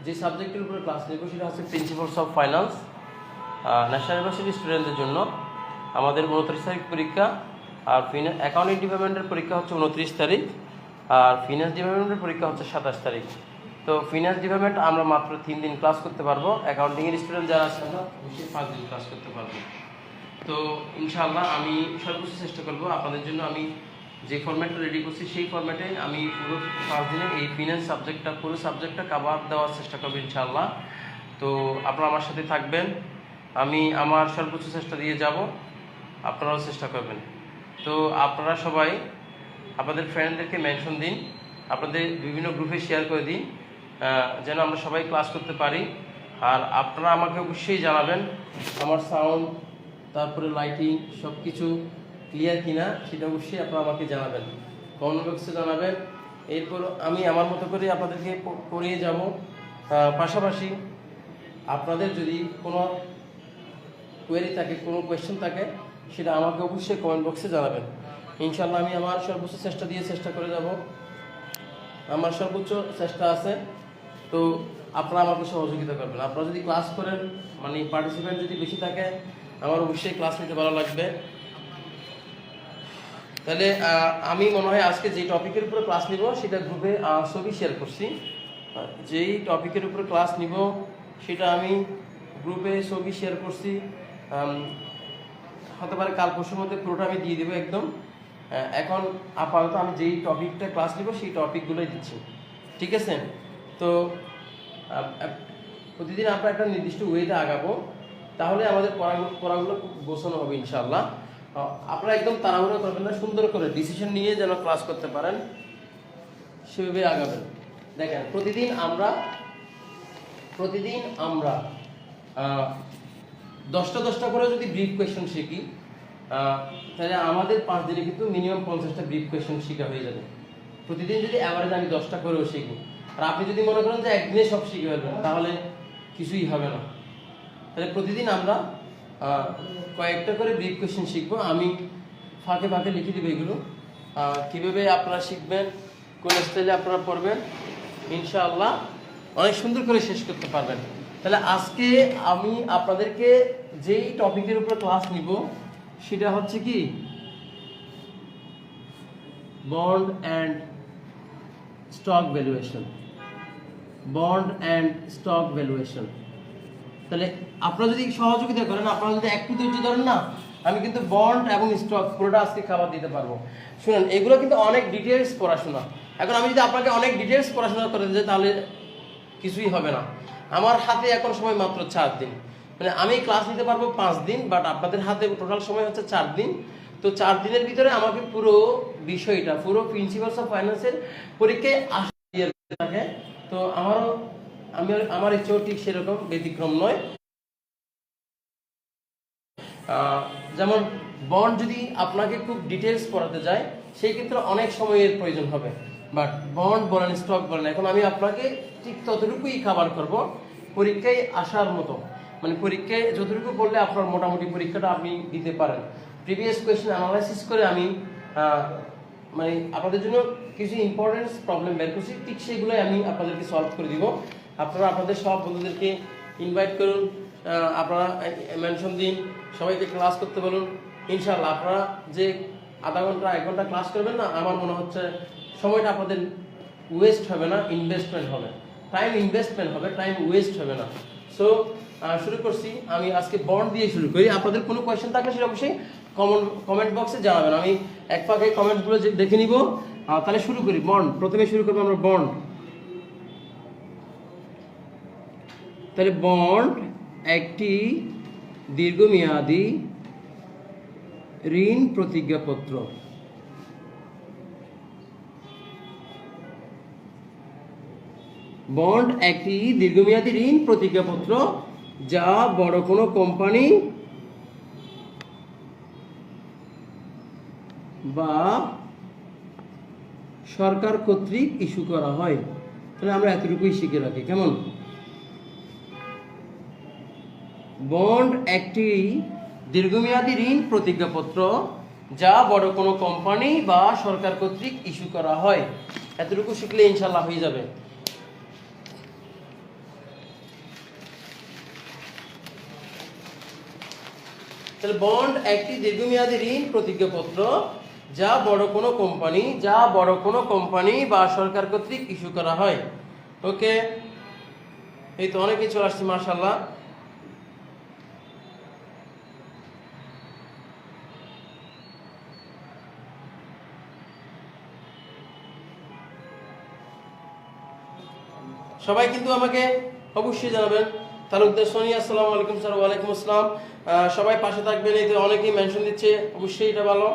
যে সাবজেক্টের উপরে ক্লাস নেব সেটা হচ্ছে principles of finance. National university স্টুডেন্টদের জন্য আমাদের 29 তারিখ পরীক্ষা, আর অ্যাকাউন্টিং ডিপার্টমেন্টের পরীক্ষা হচ্ছে 29 তারিখ, আর ফিনান্স ডিপার্টমেন্টের পরীক্ষা হচ্ছে 27 তারিখ। তো ফিনান্স ডিপার্টমেন্ট আমরা মাত্র 3 দিন ক্লাস করতে পারবো, অ্যাকাউন্টিংয়ের স্টুডেন্ট যারা আছে আমরা অবশ্যই 5 দিন ক্লাস করতে পারবো। তো ইনশাআল্লাহ আমি সর্বোচ্চ চেষ্টা করব আপনাদের জন্য। আমি যে ফরম্যাটটা রেডি করছি সেই ফরম্যাটে আমি পুরো 5 দিনে এই ফিনান্স সাবজেক্টটা পুরো সাবজেক্টটা কভার দেওয়ার চেষ্টা করবো ইনশাআল্লাহ। তো আপনারা আমার সাথে থাকবেন, আমি আমার সর্বোচ্চ চেষ্টা দিয়ে যাব, আপনারাও চেষ্টা করবেন। তো আপনারা সবাই আপনাদের ফ্রেন্ডদেরকে মেনশন দিন, আপনাদের বিভিন্ন গ্রুপে শেয়ার করে দিন, যেন আমরা সবাই ক্লাস করতে পারি। আর আপনারা আমাকে অবশ্যই জানাবেন আমার সাউন্ড, তারপরে লাইটিং সব কিছু ক্লিয়ার কিনা, সেটা অবশ্যই আপনারা আমাকে জানাবেন, কমেন্ট বক্সে জানাবেন। এরপর আমি আমার মতো করে আপনাদেরকে করিয়ে যাব। পাশাপাশি আপনাদের যদি কোনো কোয়েরি থাকে, কোনো কোয়েশ্চেন থাকে, সেটা আমাকে অবশ্যই কমেন্ট বক্সে জানাবেন। ইনশাআল্লাহ আমি আমার সর্বোচ্চ চেষ্টা করে যাব, আমার সর্বোচ্চ চেষ্টা আছে। তো আপনারা আমাকে সহযোগিতা করবেন। আপনারা যদি ক্লাস করেন, মানে পার্টিসিপেন্ট যদি বেশি থাকে, আমার অবশ্যই ক্লাস নিতে ভালো লাগবে। তাহলে আমি মনে হয় আজকে যে টপিকের উপরে ক্লাস নিব সেটা গ্রুপে ছবি শেয়ার করছি। যেই টপিকের উপরে ক্লাস নিব সেটা আমি গ্রুপে ছবি শেয়ার করছি। হতে পারে কাল পরশুর মধ্যে পুরোটা আমি দিয়ে দেবো একদম। এখন আপাতত আমি যেই টপিকটা ক্লাস নিব সেই টপিকগুলোই দিচ্ছি, ঠিক আছে? তো প্রতিদিন আমরা একটা নির্দিষ্ট ওয়েতে আগাবো, তাহলে আমাদের পড়াগুলো খুব গোছানো হবে ইনশাআল্লাহ। আপনারা একদম তাড়াহুড়ো করবেন না, সুন্দর করে ডিসিশন নিয়ে যেন ক্লাস করতে পারেন, সেভাবে আগাবেন। দেখেন প্রতিদিন আমরা 10টা করে যদি ব্রিফ কোয়েশ্চেন শিখি, তাহলে আমাদের 5 দিনে কিন্তু মিনিমাম 50টা ব্রিফ কোয়েশ্চেন শেখা হয়ে যাবে। প্রতিদিন যদি অ্যাভারেজ আমি 10টা করেও শিখি, আর আপনি যদি মনে করেন যে একদিনে সব শিখে ফেলবেন, তাহলে কিছুই হবে না। তাহলে প্রতিদিন আমরা কয়েকটা করে ব্রিফ কোয়েশ্চেন শিখবো। আমি ফাঁকে ফাঁকে লিখে দেবো এগুলো, কীভাবে আপনারা শিখবেন, কোন স্টাইলে আপনারা পড়বেন, ইনশাআল্লাহ অনেক সুন্দর করে শেষ করতে পারবেন। তাহলে আজকে আমি আপনাদেরকে যেই টপিকের উপর ক্লাস নিব সেটা হচ্ছে কি bond and stock valuation. Bond and stock valuation. তাহলে আপনারা যদি সহযোগিতা করেন, আপনারা যদি একটু ধৈর্য ধরেন না, আমি কিন্তু বন্ড এবং স্টক পুরোটা আজকে খাবার দিতে পারবো। শুনুন, এগুলো কিন্তু অনেক ডিটেলস পড়াশোনা। এখন আমি যদি আপনাকে অনেক ডিটেলস পড়াশোনা করে দিই, তাহলে কিছুই হবে না। আমার হাতে এখন সময় মাত্র 4 দিন, মানে আমি ক্লাস নিতে পারবো 5 দিন, বাট আপনাদের হাতে টোটাল সময় হচ্ছে 4 দিন। তো 4 দিনের ভিতরে আমাকে পুরো বিষয়টা, পুরো প্রিন্সিপালস অফ ফাইন্যান্সের পরীক্ষায় থাকে। তো আমার ইচ্ছেও ঠিক সেরকম ব্যতিক্রম নয়। যেমন বন্ড যদি আপনাকে খুব ডিটেলস পড়াতে যায়, সেই ক্ষেত্রে অনেক সময়ের প্রয়োজন হবে। বাট বন্ড বলেন, স্টক বলেন, এখন আমি আপনাকে ঠিক ততটুকুই কভার করব পরীক্ষায় আসার মতো, মানে পরীক্ষায় যতটুকু পড়লে আপনার মোটামুটি পরীক্ষাটা আপনি দিতে পারেন। প্রিভিয়াস কোয়েশ্চেন অ্যানালাইসিস করে আমি মানে আপনাদের জন্য কিছু ইম্পর্টেন্ট প্রবলেম বের করছি, ঠিক সেগুলোই আমি আপনাদেরকে সলভ করে দিব। আপনারা আপনাদের সব বন্ধুদেরকে ইনভাইট করুন, আপনারা মেনশন দিন, সবাইকে ক্লাস করতে বলুন। ইনশাআল্লাহ আপনারা যে আধা ঘন্টা 1 ঘন্টা ক্লাস করবেন না, আমার মনে হচ্ছে সময়টা আপনাদের ওয়েস্ট হবে না, ইনভেস্টমেন্ট হবে, টাইম ইনভেস্টমেন্ট হবে, টাইম ওয়েস্ট হবে না। সো শুরু করছি। আমি আজকে বন্ড দিয়ে শুরু করি। আপনাদের কোনো কোয়েশ্চেন থাকলে সেটা অবশ্যই কমেন্ট বক্সে জানাবেন, আমি এক ফাঁকে কমেন্টগুলো দেখে নিব। তাহলে শুরু করি। বন্ড, প্রথমে শুরু করবো আমরা বন্ড। তাহলে বন্ড একটি দীর্ঘমেয়াদী ঋণ প্রতিজ্ঞাপত্র। বন্ড একটি দীর্ঘমেয়াদী ঋণ প্রতিজ্ঞাপত্র যা বড় কোনো কোম্পানি বা সরকার কর্তৃক ইস্যু করা হয়। তাহলে আমরা এতটুকুই শিখে রাখি, কেমন? বন্ড একটি দীর্ঘমেয়াদী ঋণ প্রতিজ্ঞাপত্র যা বড় কোনো কোম্পানি বা সরকার কর্তৃক ইস্যু করা হয়। এতটুকু শিখলে ইনশাল্লাহ হয়ে যাবে। তাহলে বন্ড একটি দীর্ঘমেয়াদী ঋণ প্রতিজ্ঞাপত্র যা বড় কোনো কোম্পানি বা সরকার কর্তৃক ইস্যু করা হয়। ওকে, এই তো অনেক কিছু আসছে মাশাআল্লাহ। সবাই কিন্তু আমাকে অবশ্যই জানাবেন। তালুকদার সোনি, আসসালামু আলাইকুম স্যার। ওয়ালাইকুম আসসালাম। সবাই পাশে থাকবেন। এই যে অনেকেই মেনশন দিচ্ছে, অবশ্যই এটা ভালো।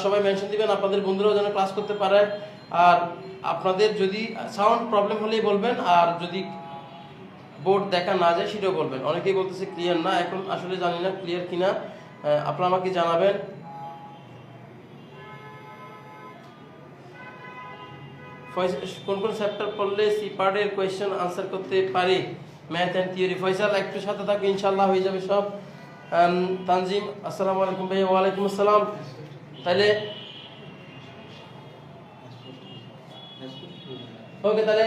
সবাই মেনশন দিবেন, আপনাদের বন্ধুরাও যেন ক্লাস করতে পারে। আর আপনাদের যদি সাউন্ড প্রবলেম হলেই বলবেন, আর যদি বোর্ড দেখা না যায় সেটাও বলবেন। অনেকেই বলতেছে ক্লিয়ার না, এখন আসলে জানি না ক্লিয়ার কিনা, আপনারা আমাকে জানাবেন। কোন কোন চ্যাপ্টার পড়লে সি পার্টের কোয়েশ্চেন আনসার করতে পারি? Math and theory. ফয়সাল একটু সাথে থাকো, ইনশাআল্লাহ হয়ে যাবে সব। তানজিম, আসসালামু আলাইকুম ভাইয়া। ওয়ালাইকুম আসসালাম। তাহলে ওকে, তাহলে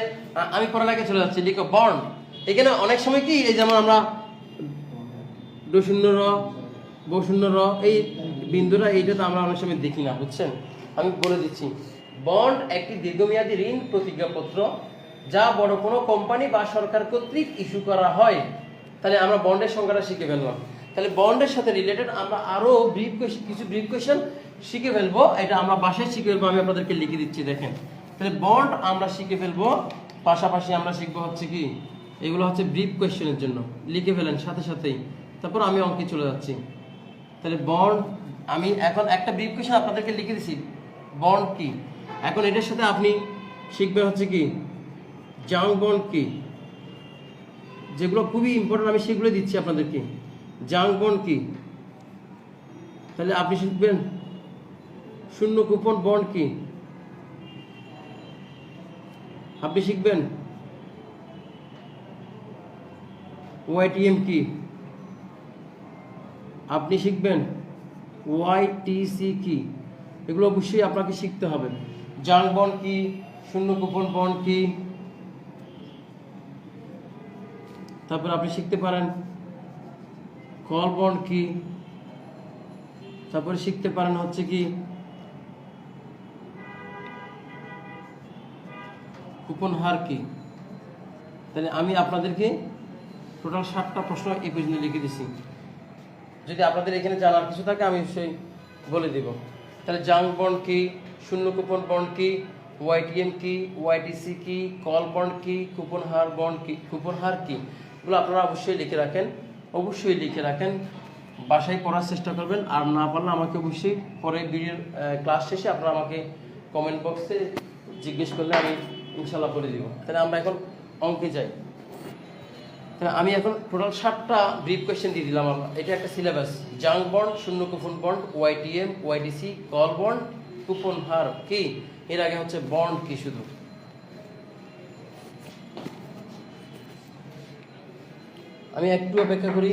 আমি পড়ালেখা চলে যাচ্ছি। লিখো বন্ড। এখানে অনেক সময় কি, এই যেমন আমরা ডশূন্য র, বশূন্য র, এই বিন্দুটা এইটা তো আমরা অনেক সময় দেখি না, বুঝছেন? আমি বলে দিচ্ছি, বন্ড একটি দীর্ঘমেয়াদী ঋণ প্রতিজ্ঞাপত্র যা বড় কোনো কোম্পানি বা সরকার কর্তৃক ইস্যু করা হয়। তাহলে আমরা বন্ডের সংজ্ঞাটা শিখে ফেললাম। তাহলে বন্ডের সাথে রিলেটেড আমরা আরো কিছু ব্রিফ কোয়েশ্চেন শিখে ফেলবো। এটা আমরা বাসায় শিখে ফেলবো, আমি আপনাদেরকে লিখে দিচ্ছি দেখেন। তাহলে বন্ড আমরা শিখে ফেলবো, পাশাপাশি আমরা শিখবো হচ্ছে কি, এগুলো হচ্ছে ব্রিফ কোয়েশ্চেনের জন্য, লিখে ফেলেন সাথে সাথেই। তারপর আমি অঙ্কে চলে যাচ্ছি। তাহলে বন্ড, আমি এখন একটা ব্রিফ কোয়েশ্চেন আপনাদেরকে লিখে দিছি, বন্ড কি। এখন এটার সাথে আপনি শিখবেন হচ্ছে কি, জাং বন্ড কি, যেগুলো খুবই ইম্পর্টেন্ট আমি সেগুলো দিচ্ছি আপনাদেরকে। জাং বন্ড কি, তাহলে আপনি শিখবেন শূন্য কুপন বন্ড কি, আপনি শিখবেন ওয়াইটিএম কি, আপনি শিখবেন ওয়াইটিসি কি। এগুলো অবশ্যই আপনাকে শিখতে হবে। জাং বন্ড কি, শূন্য কুপন বন্ড কি, তারপর আপনি শিখতে পারেন কল বন্ড কি, তারপরে শিখতে পারেন হচ্ছে কি কুপন হার কি। তাহলে আমি আপনাদেরকে টোটাল 7টা প্রশ্ন এই পর্যন্ত লিখে দিছি। যদি আপনাদের এখানে জানার কিছু থাকে আমি সেই বলে দিব। তাহলে জাং বন্ড কি, শূন্য কুপন বন্ড কি, ওয়াইটিএম কি, ওয়াইটিসি কি, কল বন্ড কি, কুপন হার বন্ড কি, কুপন হার কি, এগুলো আপনারা অবশ্যই লিখে রাখেন। বাসায় পড়ার চেষ্টা করবেন, আর না পারলে আমাকে অবশ্যই পরে ভিডিওর ক্লাস শেষে আপনারা আমাকে কমেন্ট বক্সে জিজ্ঞেস করলে আমি ইনশাল্লাহ বলে দিব। তাহলে আমরা এখন অঙ্কে যাই। আমি এখন টোটাল 7টা ব্রিফ কোয়েশ্চেন দিয়ে দিলাম। এটা একটা সিলেবাস। জাং বন্ড, শূন্য coupon bond, YTM, ওয়াইটিসি, call bond, coupon হার কি। এর আগে হচ্ছে বন্ড কি শুধু। আমি একটু অপেক্ষা করি।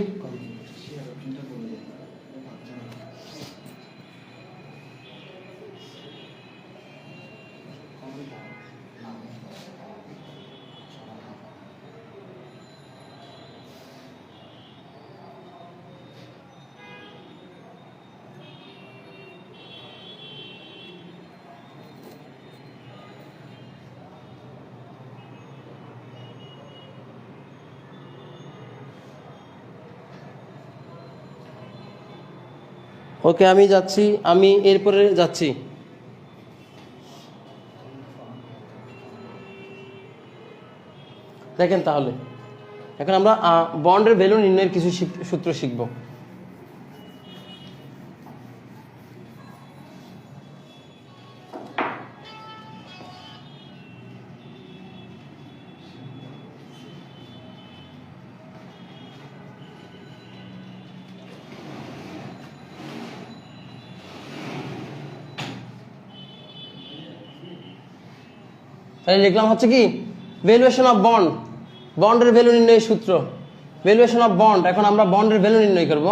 ওকে, আমি যাচ্ছি, আমি এরপরে যাচ্ছি। দেখেন তাহলে এখন আমরা বন্ডের ভ্যালু নির্ণয়ের কিছু সূত্র শিখব। তাহলে লিখলাম হচ্ছে কি ভ্যালুয়েশন অফ বন্ড, বন্ডের ভ্যালু নির্ণয়ের সূত্র, ভ্যালুয়েশন অফ বন্ড। এখন আমরা বন্ডের ভ্যালু নির্ণয় করব।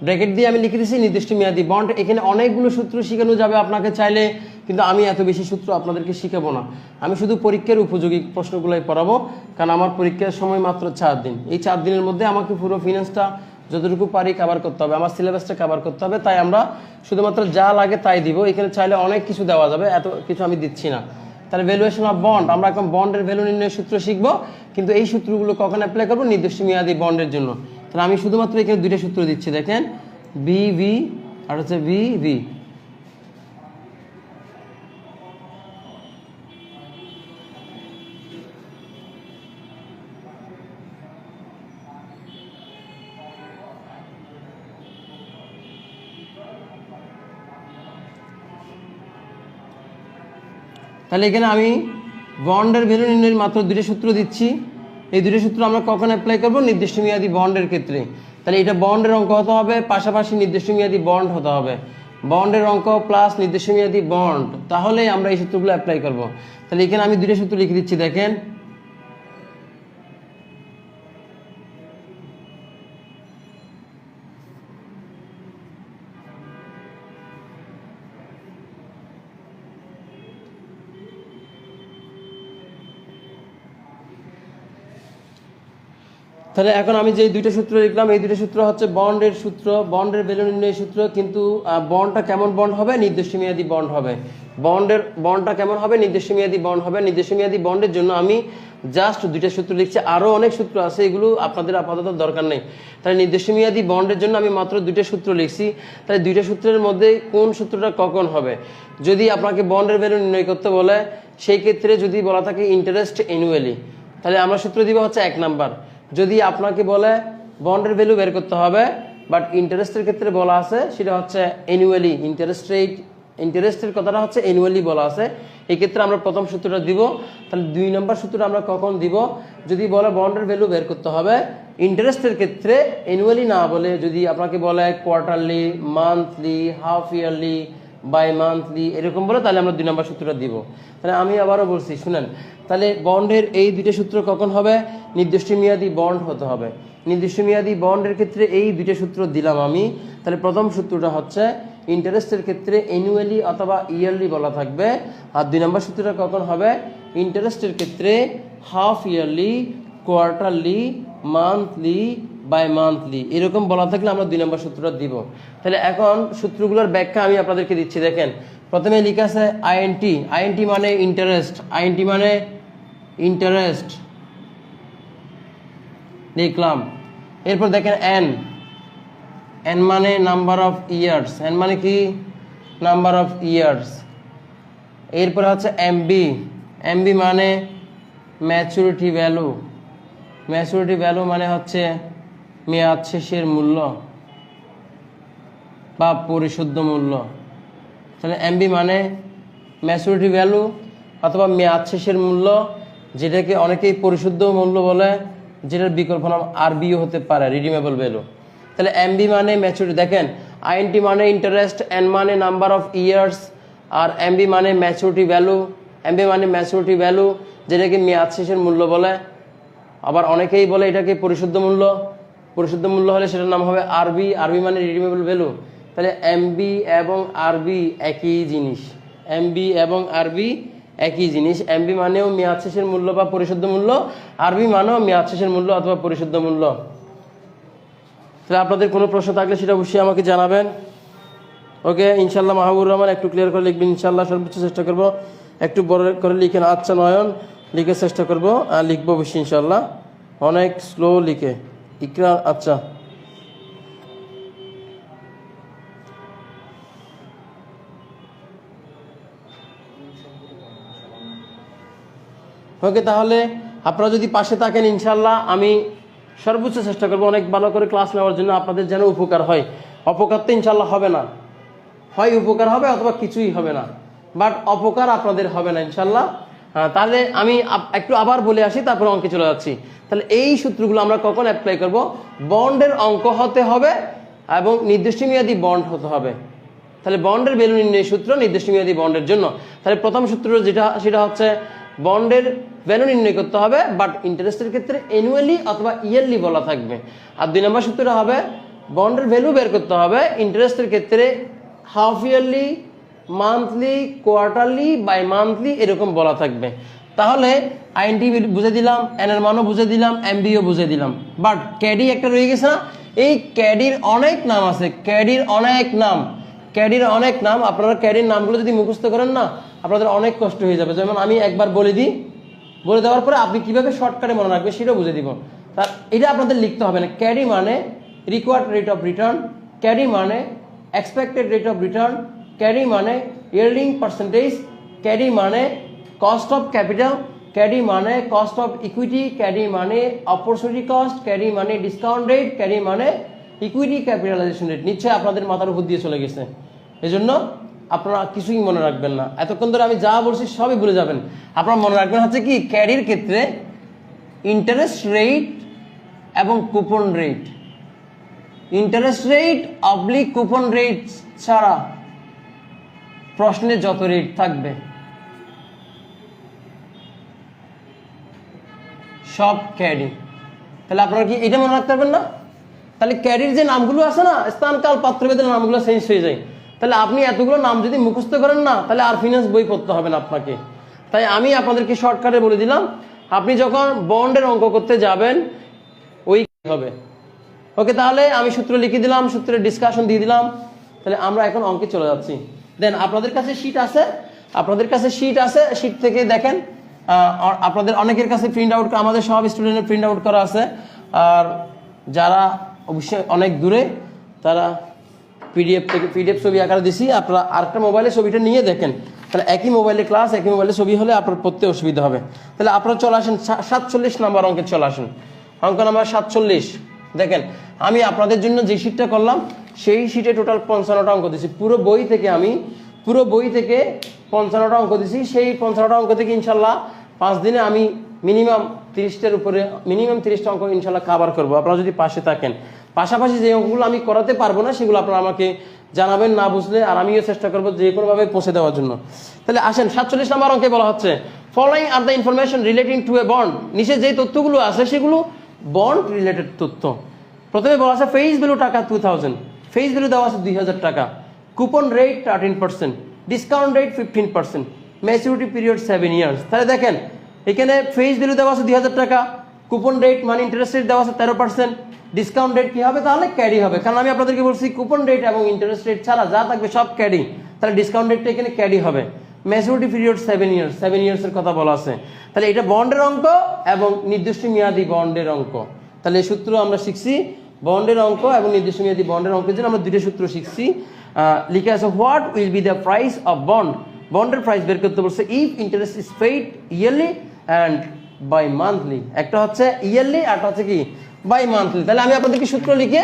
ব্র্যাকেট দিয়ে আমি লিখে দিয়েছি নির্দিষ্ট মেয়াদি বন্ড। এখানে অনেকগুলো সূত্র শেখানো যাবে আপনাকে চাইলে, কিন্তু আমি এত বেশি সূত্র আপনাদেরকে শিখাবো না। আমি শুধু পরীক্ষার উপযোগী প্রশ্নগুলোই পড়াবো, কারণ আমার পরীক্ষার সময় মাত্র 4 দিন। এই 4 দিনের মধ্যে আমাকে পুরো ফিনান্সটা যতটুকু পারি কভার করতে হবে, আমার সিলেবাসটা কভার করতে হবে, তাই আমরা শুধুমাত্র যা লাগে তাই দিব। এখানে চাইলে অনেক কিছু দেওয়া যাবে, এত কিছু আমি দিচ্ছি না। তাহলে ভ্যালুয়েশন অফ বন্ড, আমরা এখন বন্ডের ভ্যালু নির্ণয়ের সূত্র শিখবো, কিন্তু এই সূত্রগুলো কখন অ্যাপ্লাই করবো? নির্দিষ্ট মেয়াদি বন্ডের জন্য। তাহলে আমি শুধুমাত্র এখানে দুইটা সূত্র দিচ্ছি, দেখেন BV আর হচ্ছে VV। তাহলে এখানে আমি বন্ডের ভ্যালু নির্ণয়ের মাত্র দুটো সূত্র দিচ্ছি। এই দুটো সূত্র আমরা কখন অ্যাপ্লাই করব? নির্দিষ্ট মেয়াদি বন্ডের ক্ষেত্রে। তাহলে এটা বন্ডের অঙ্ক হতে হবে, পাশাপাশি নির্দিষ্ট মেয়াদি বন্ড হতে হবে। বন্ডের অঙ্ক প্লাস নির্দিষ্ট মেয়াদি বন্ড, তাহলেই আমরা এই সূত্রগুলো অ্যাপ্লাই করব। তাহলে এখানে আমি দুটো সূত্র লিখে দিচ্ছি, দেখেন তাহলে এখন আমি যে দুইটা সূত্র লিখলাম, এই দুটো সূত্র হচ্ছে বন্ডের সূত্র, বন্ডের ভ্যালু নির্ণয়ের সূত্র। কিন্তু বন্ডটা কেমন বন্ড হবে? নির্দিষ্ট মেয়াদি বন্ড হবে। বন্ডটা কেমন হবে? নির্দিষ্ট মেয়াদি বন্ড হবে। নির্দিষ্ট মেয়াদি বন্ডের জন্য আমি জাস্ট দুইটা সূত্র লিখছি, আরও অনেক সূত্র আছে, এগুলো আপনাদের আপাতত দরকার নেই। তাহলে নির্দিষ্ট মেয়াদি বন্ডের জন্য আমি মাত্র দুইটা সূত্র লিখছি। তাহলে দুইটা সূত্রের মধ্যে কোন সূত্রটা কখন হবে? যদি আপনাকে বন্ডের ভ্যালু নির্ণয় করতে বলে, সেই ক্ষেত্রে যদি বলা থাকে ইন্টারেস্ট অ্যানুয়ালি, তাহলে আমরা সূত্র দিব হচ্ছে 1 নাম্বার। যদি আপনাকে বলে বন্ডের ভ্যালু বের করতে হবে, বাট ইন্টারেস্টের ক্ষেত্রে বলা আছে সেটা হচ্ছে অ্যানুয়ালি, ইন্টারেস্ট রেট, ইন্টারেস্টের কথাটা হচ্ছে অ্যানুয়ালি বলা আছে, এই ক্ষেত্রে আমরা প্রথম সূত্রটা দিব। তাহলে 2 নম্বর সূত্রটা আমরা কখন দিব? যদি বলে বন্ডের ভ্যালু বের করতে হবে ইন্টারেস্টের ক্ষেত্রে অ্যানুয়ালি না বলে, যদি আপনাকে বলে quarterly, monthly, half yearly, bimonthly এরকম বলে, তাহলে আমরা 2 নম্বর সূত্রটা দিব। তাহলে আমি আবারও বলছি, শুনেন, তাহলে বন্ডের এই দুইটা সূত্র কখন হবে? নির্দিষ্ট মেয়াদি বন্ড হতে হবে। নির্দিষ্ট মেয়াদি বন্ডের ক্ষেত্রে এই দুইটা সূত্র দিলাম আমি। তাহলে প্রথম সূত্রটা হচ্ছে ইন্টারেস্টের ক্ষেত্রে অ্যানুয়ালি অথবা ইয়ারলি বলা থাকবে, আর 2 নম্বর সূত্রটা কখন হবে? ইন্টারেস্টের ক্ষেত্রে half yearly, quarterly, monthly, bimonthly এরকম বলা থাকলে আমরা 2 নম্বর সূত্রটা দিব। তাহলে এখন সূত্রগুলোর ব্যাখ্যা আমি আপনাদেরকে দিচ্ছি, দেখেন প্রথমে লেখা আছে আইএনটি। আইএনটি মানে ইন্টারেস্ট, আইএনটি মানে ইন্টারেস্ট লিখলাম। এরপর দেখেন এন, এন মানে নাম্বার অফ ইয়ার্স, এন মানে কি? Number of years. এরপর হচ্ছে এমবি, এমবি মানে ম্যাচুরিটি ভ্যালু, ম্যাচুরিটি ভ্যালু মানে হচ্ছে মেয়াদ শেষের মূল্য বা পরিশোধ্য মূল্য। তাহলে এমবি মানে ম্যাচুরিটি ভ্যালু অথবা মেয়াদ শেষের মূল্য, যেটাকে অনেকেই পরিশুদ্ধ মূল্য বলে, যেটার বিকল্প নাম আরবিও হতে পারে, রিডিমেবল ভ্যালু। তাহলে এমবি মানে ম্যাচুরিটি, দেখেন আইএনটি মানে ইন্টারেস্ট, এন মানে নাম্বার অফ ইয়ার্স, আর এমবি মানে ম্যাচুরিটি ভ্যালু। এমবি মানে ম্যাচুরিটি ভ্যালু, যেটাকে মেয়াদ শেষের মূল্য বলে। আবার অনেকেই বলে এটাকে পরিশুদ্ধ মূল্য, পরিশুদ্ধ মূল্য হলে সেটার নাম হবে আরবি, আরবি মানে রিডিমেবল ভ্যালু। তাহলে এমবি এবং আরবি একই জিনিস, এমবি এবং আরবি একই জিনিস। এমবি মানেও মেয়াদ শেষের মূল্য বা পরিশুদ্ধ মূল্য, আরবি মানেও মেয়াদ শেষের মূল্য অথবা পরিশুদ্ধ মূল্য। তাহলে আপনাদের কোনো প্রশ্ন থাকলে সেটা অবশ্যই আমাকে জানাবেন। ওকে, ইনশাল্লাহ মাহবুবুর রহমান একটু ক্লিয়ার করে লিখবেন, ইনশাল্লাহ সর্বোচ্চ চেষ্টা করবো। একটু বড় করে লিখেন, আচ্ছা নয়ন, লিখে চেষ্টা করবো, লিখবো অবশ্যই ইনশাল্লাহ। অনেক স্লো লিখে ইকরা, আচ্ছা ওকে। তাহলে আপনারা যদি পাশে থাকেন ইনশাল্লাহ আমি সর্বোচ্চ চেষ্টা করবো অনেক ভালো করে ক্লাস নেওয়ার জন্য, আপনাদের যেন উপকার হয়। অপকার তো ইনশাল্লাহ হবে না, হয় উপকার হবে অথবা কিছুই হবে না, বাট অপকার আপনাদের হবে না ইনশাল্লাহ। তাহলে আমি একটু আবার বলে আসি, তারপরে অঙ্কে চলে যাচ্ছি। তাহলে এই সূত্রগুলো আমরা কখন অ্যাপ্লাই করব? বন্ডের অঙ্ক হতে হবে এবং নির্দিষ্ট মেয়াদি বন্ড হতে হবে। তাহলে বন্ডের ভ্যালু নির্ণয় সূত্র নির্দিষ্ট মেয়াদি বন্ডের জন্য। তাহলে প্রথম সূত্র যেটা, সেটা হচ্ছে বন্ডের ভ্যালু নির্ণয় করতে হবে, বাট ইন্টারেস্টের ক্ষেত্রে অ্যানুয়ালি অথবা ইয়ারলি বলা থাকবে। আর 2 নম্বর সূত্রটা হবে বন্ডের ভ্যালু বের করতে হবে ইন্টারেস্টের ক্ষেত্রে half yearly, monthly, quarterly, bimonthly এরকম বলা থাকবে। তাহলে আইএনটি বুঝে দিলাম, এন এর মানও বুঝে দিলাম, এমবিও বুঝে দিলাম, বাট ক্যাডি একটা রয়ে গেছে না, এই ক্যাডির অনেক নাম আছে, ক্যাডির অনেক নাম, ক্যাডির অনেক নাম। আপনারা ক্যাডির নামগুলো যদি মুখস্থ করেন না, আপনাদের অনেক কষ্ট হয়ে যাবে। যেমন আমি একবার বলে দিই, বলে দেওয়ার পরে আপনি কিভাবে শর্টকাটে মনে রাখবেন সেটাও বুঝে দিব। তার এটা আপনাদের লিখতে হবে না। ক্যাডি মানে required rate of return, KD মানে expected rate of return, KD মানে ইয়েল্ডিং পার্সেন্টেজ, ক্যাডি মানে কস্ট অফ ক্যাপিটাল, ক্যাডি মানে কস্ট অফ ইকুইটি, ক্যাডি মানে অপরচুনিটি কস্ট, ক্যাডি মানে ডিসকাউন্ট রেট, ক্যাডি মানে ইকুইটি ক্যাপিটালাইজেশন রেট। নিশ্চয়ই আপনাদের মাথার উপর দিয়ে চলে গেছে, এজন্য আপনারা কিছুই মনে রাখবেন না। এতক্ষণ ধরে আমি যা বলছি সবই ভুলে যাবেন। আপনারা মনে রাখবেন হচ্ছে কি, ক্যাডির ক্ষেত্রে ইন্টারেস্ট রেট এবং coupon rate, interest rate oblique coupon rate ছাড়া প্রশ্নে যত রেট থাকবে সব ক্যাডি। তাহলে আপনারা কি এটা মনে রাখতে পারবেন না? তাহলে ক্যাডির যে নামগুলো আছে না, স্থান কাল পাত্রভেদের নামগুলো চেঞ্জ হয়ে যায়। তাহলে আপনি এতগুলো নাম যদি মুখস্থ করেন না, তাহলে আর ফিনান্স বই পড়তে হবে না আপনাকে। তাই আমি আপনাদেরকে শর্টকাটে বলে দিলাম, আপনি যখন বন্ডের অঙ্ক করতে যাবেন ওই হবে। ওকে, তাহলে আমি সূত্র লিখে দিলাম, সূত্রের ডিসকাশন দিয়ে দিলাম। তাহলে আমরা এখন অঙ্কে চলে যাচ্ছি। দেন আপনাদের কাছে শিট আছে, আপনাদের কাছে শিট আছে, শিট থেকে দেখেন আপনাদের অনেকের কাছে প্রিন্ট আউট, আমাদের সব স্টুডেন্টের প্রিন্ট আউট করা আছে। আর যারা অবশ্যই অনেক দূরে, তারা পিডিএফ ছবি আকারে দিছি, আপনারা আরেকটা মোবাইলে ছবিটা নিয়ে দেখেন। তাহলে একই মোবাইলে ক্লাস, একই মোবাইলে ছবি হলে আপনার পড়তে অসুবিধা হবে। তাহলে আপনারা চলে আসেন 47 নাম্বার অঙ্কে চলে আসেন। অঙ্ক নাম্বার 47 দেখেন, আমি আপনাদের জন্য যে শিটটা করলাম সেই শিটে টোটাল 55টা অঙ্ক দিছি। পুরো বই থেকে 55টা অঙ্ক দিছি। সেই 55টা অঙ্ক থেকে ইনশাল্লাহ 5 দিনে আমি মিনিমাম 30টার উপরে, মিনিমাম 30টা অঙ্ক ইনশাল্লাহ কভার করবো, আপনারা যদি পাশে থাকেন। পাশাপাশি যে অঙ্কগুলো আমি করাতে পারবো না সেগুলো আপনারা আমাকে জানাবেন না বুঝলে, আর আমিও চেষ্টা করবো যে কোনোভাবে পৌঁছে দেওয়ার জন্য। তাহলে আসেন 47 নাম্বার অঙ্কে বলা হচ্ছে, following are the information relating to A bond. নিচে যে তথ্যগুলো আছে সেগুলো বন্ড রিলেটেড তথ্য। প্রথমে বলা আছে ফেস ভ্যালু টাকা 2000, ফেস ভ্যালু দেওয়া আছে 2000 টাকা, coupon rate 13%, discount rate 15%, maturity period 7 years. তাহলে দেখেন এখানে ফেস ভ্যালু দেওয়া আছে 2000 টাকা, কুপন রেট মানে ইন্টারেস্ট রেট দেওয়া আছে 13%, ডিসকাউন্ট রেট কি হবে? তাহলে ক্যারি হবে, কারণ আমি আপনাদেরকে বলছি কুপন রেট এবং ইন্টারেস্ট রেট ছাড়া যা থাকবে সব ক্যারি। তাহলে ডিসকাউন্ট রেটটা এখানে ক্যারি হবে। ম্যাচুরিটি পিরিয়ড 7 ইয়ার্স, 7 ইয়ার্সের কথা বলা আছে। তাহলে এটা বন্ডের অঙ্ক এবং নির্দিষ্ট মেয়াদি বন্ডের অঙ্ক। তাহলে এই সূত্র আমরা শিখছি, বন্ডের অঙ্ক এবং নির্দিষ্ট মেয়াদি বন্ডের অঙ্কের জন্য আমরা দুটো সূত্র শিখছি। লিখে আছে what will be the price of bond, বন্ডের প্রাইস বের করতে বলছে if interest is paid yearly and bimonthly. একটা হচ্ছে ইয়ারলি আর একটা হচ্ছে কি বাই মান্থলি। তাহলে আমি আপনাদেরকে সূত্র লিখে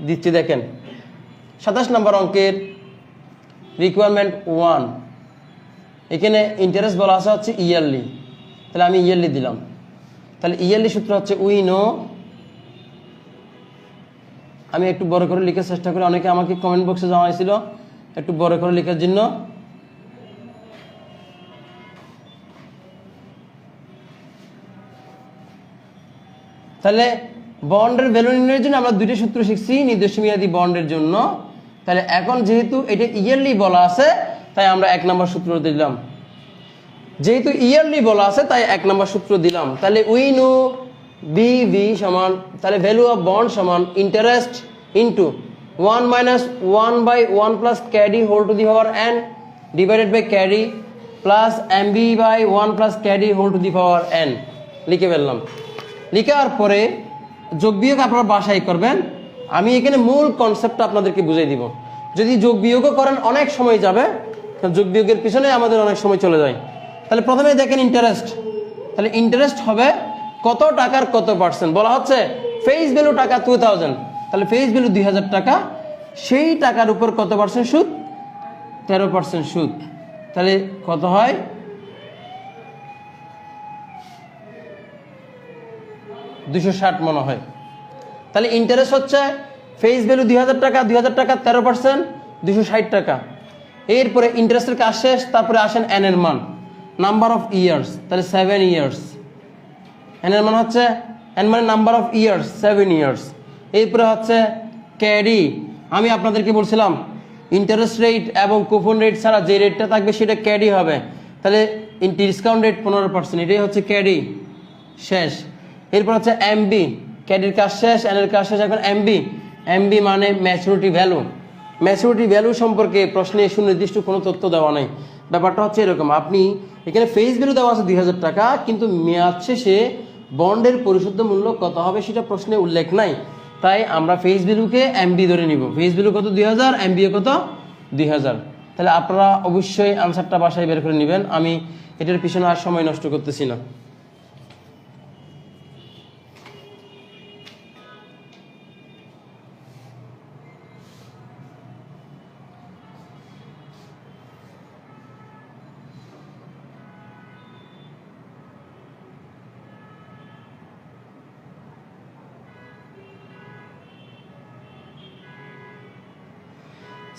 দিচ্ছি। দেখেন 27 নম্বর অঙ্কের রিকোয়ারমেন্ট 1, এখানে ইন্টারেস্ট বলা আছে হচ্ছে ইয়ারলি, তাহলে আমি ইয়ারলি দিলাম। তাহলে ইয়ারলি সূত্র হচ্ছে উই নো, আমি একটু বড় করে লিখার চেষ্টা করি, অনেকে আমাকে কমেন্ট বক্সে জানাইছিল একটু বড় করে লেখার জন্য। তাহলে বন্ডের ভ্যালু নির্ণয়ের জন্য আমরা দুইটা সূত্র শিখছি নির্দিষ্ট মেয়াদী বন্ডের জন্য। তাহলে এখন যেহেতু এটা ইয়ারলি বলা আছে তাই আমরা 1 নম্বর সূত্র দিলাম। যেহেতু ইয়ারলি বলা আছে তাই 1 নম্বর সূত্র দিলাম। তাহলে উই নো বি সমান, তাহলে ভ্যালু অফ বন্ড সমান interest into 1 - 1/1 plus carry whole to the power n divided by carry plus MB/1 plus carry whole to the power n লিখে ফেললাম। লিখার পরে যোগ বিয়োগ আপনারা বাসায় করবেন, আমি এখানে মূল কনসেপ্টটা আপনাদেরকে বুঝিয়ে দিব। যদি যোগ বিয়োগও করেন অনেক সময় যাবে, কারণ যোগ বিয়োগের পিছনে আমাদের অনেক সময় চলে যায়। তাহলে প্রথমে দেখেন ইন্টারেস্ট, তাহলে ইন্টারেস্ট হবে কত টাকার কত পার্সেন্ট। বলা হচ্ছে ফেস ভ্যালু টাকা 2000, তাহলে ফেস ভ্যালু 2000 টাকা, সেই টাকার উপর কত পার্সেন্ট সুদ? 13% সুদ। তাহলে কত হয়? 260 মনে হয়। তাহলে ইন্টারেস্ট হচ্ছে ফেস ভ্যালু 2000 টাকা, 2000 টাকা 13%, 260 টাকা। এরপরে ইন্টারেস্টের কাজ শেষ, তারপরে আসেন এন এর মান, নাম্বার অফ ইয়ার্স, তাহলে 7 ইয়ার্স। এন এর মান হচ্ছে, এন মানে নাম্বার অফ ইয়ার্স, 7 ইয়ার্স। এরপরে হচ্ছে ক্যারি, আমি আপনাদেরকে বলছিলাম ইন্টারেস্ট রেট এবং কুপন রেট ছাড়া যে রেটটা থাকবে সেটা ক্যারি হবে। তাহলে ডিসকাউন্ট রেট 15%, এটাই হচ্ছে ক্যারি, শেষ। এরপর হচ্ছে এমবি, ক্যাডির কাজ শেষ, এনের কাজ শেষ, এখন এমবি। এমবি মানে ম্যাচুরিটি ভ্যালু। ম্যাচুরিটি ভ্যালু সম্পর্কে প্রশ্নে সুনির্দিষ্ট কোনো তথ্য দেওয়া নাই। ব্যাপারটা হচ্ছে এরকম, আপনি এখানে ফেস ভ্যালু দেওয়া আছে 2000 টাকা, কিন্তু মেয়াদ শেষে বন্ডের পরিশোধ্য মূল্য কত হবে সেটা প্রশ্নে উল্লেখ নাই। তাই আমরা ফেস ভ্যালুকে এমবি ধরে নিব। ফেস ভ্যালু কত 2000, এমবি কত 2000। তাহলে আপনারা অবশ্যই আনসারটা বাসায় বের করে নেবেন। আমি এটার পিছনে আর সময় নষ্ট করতেছি না।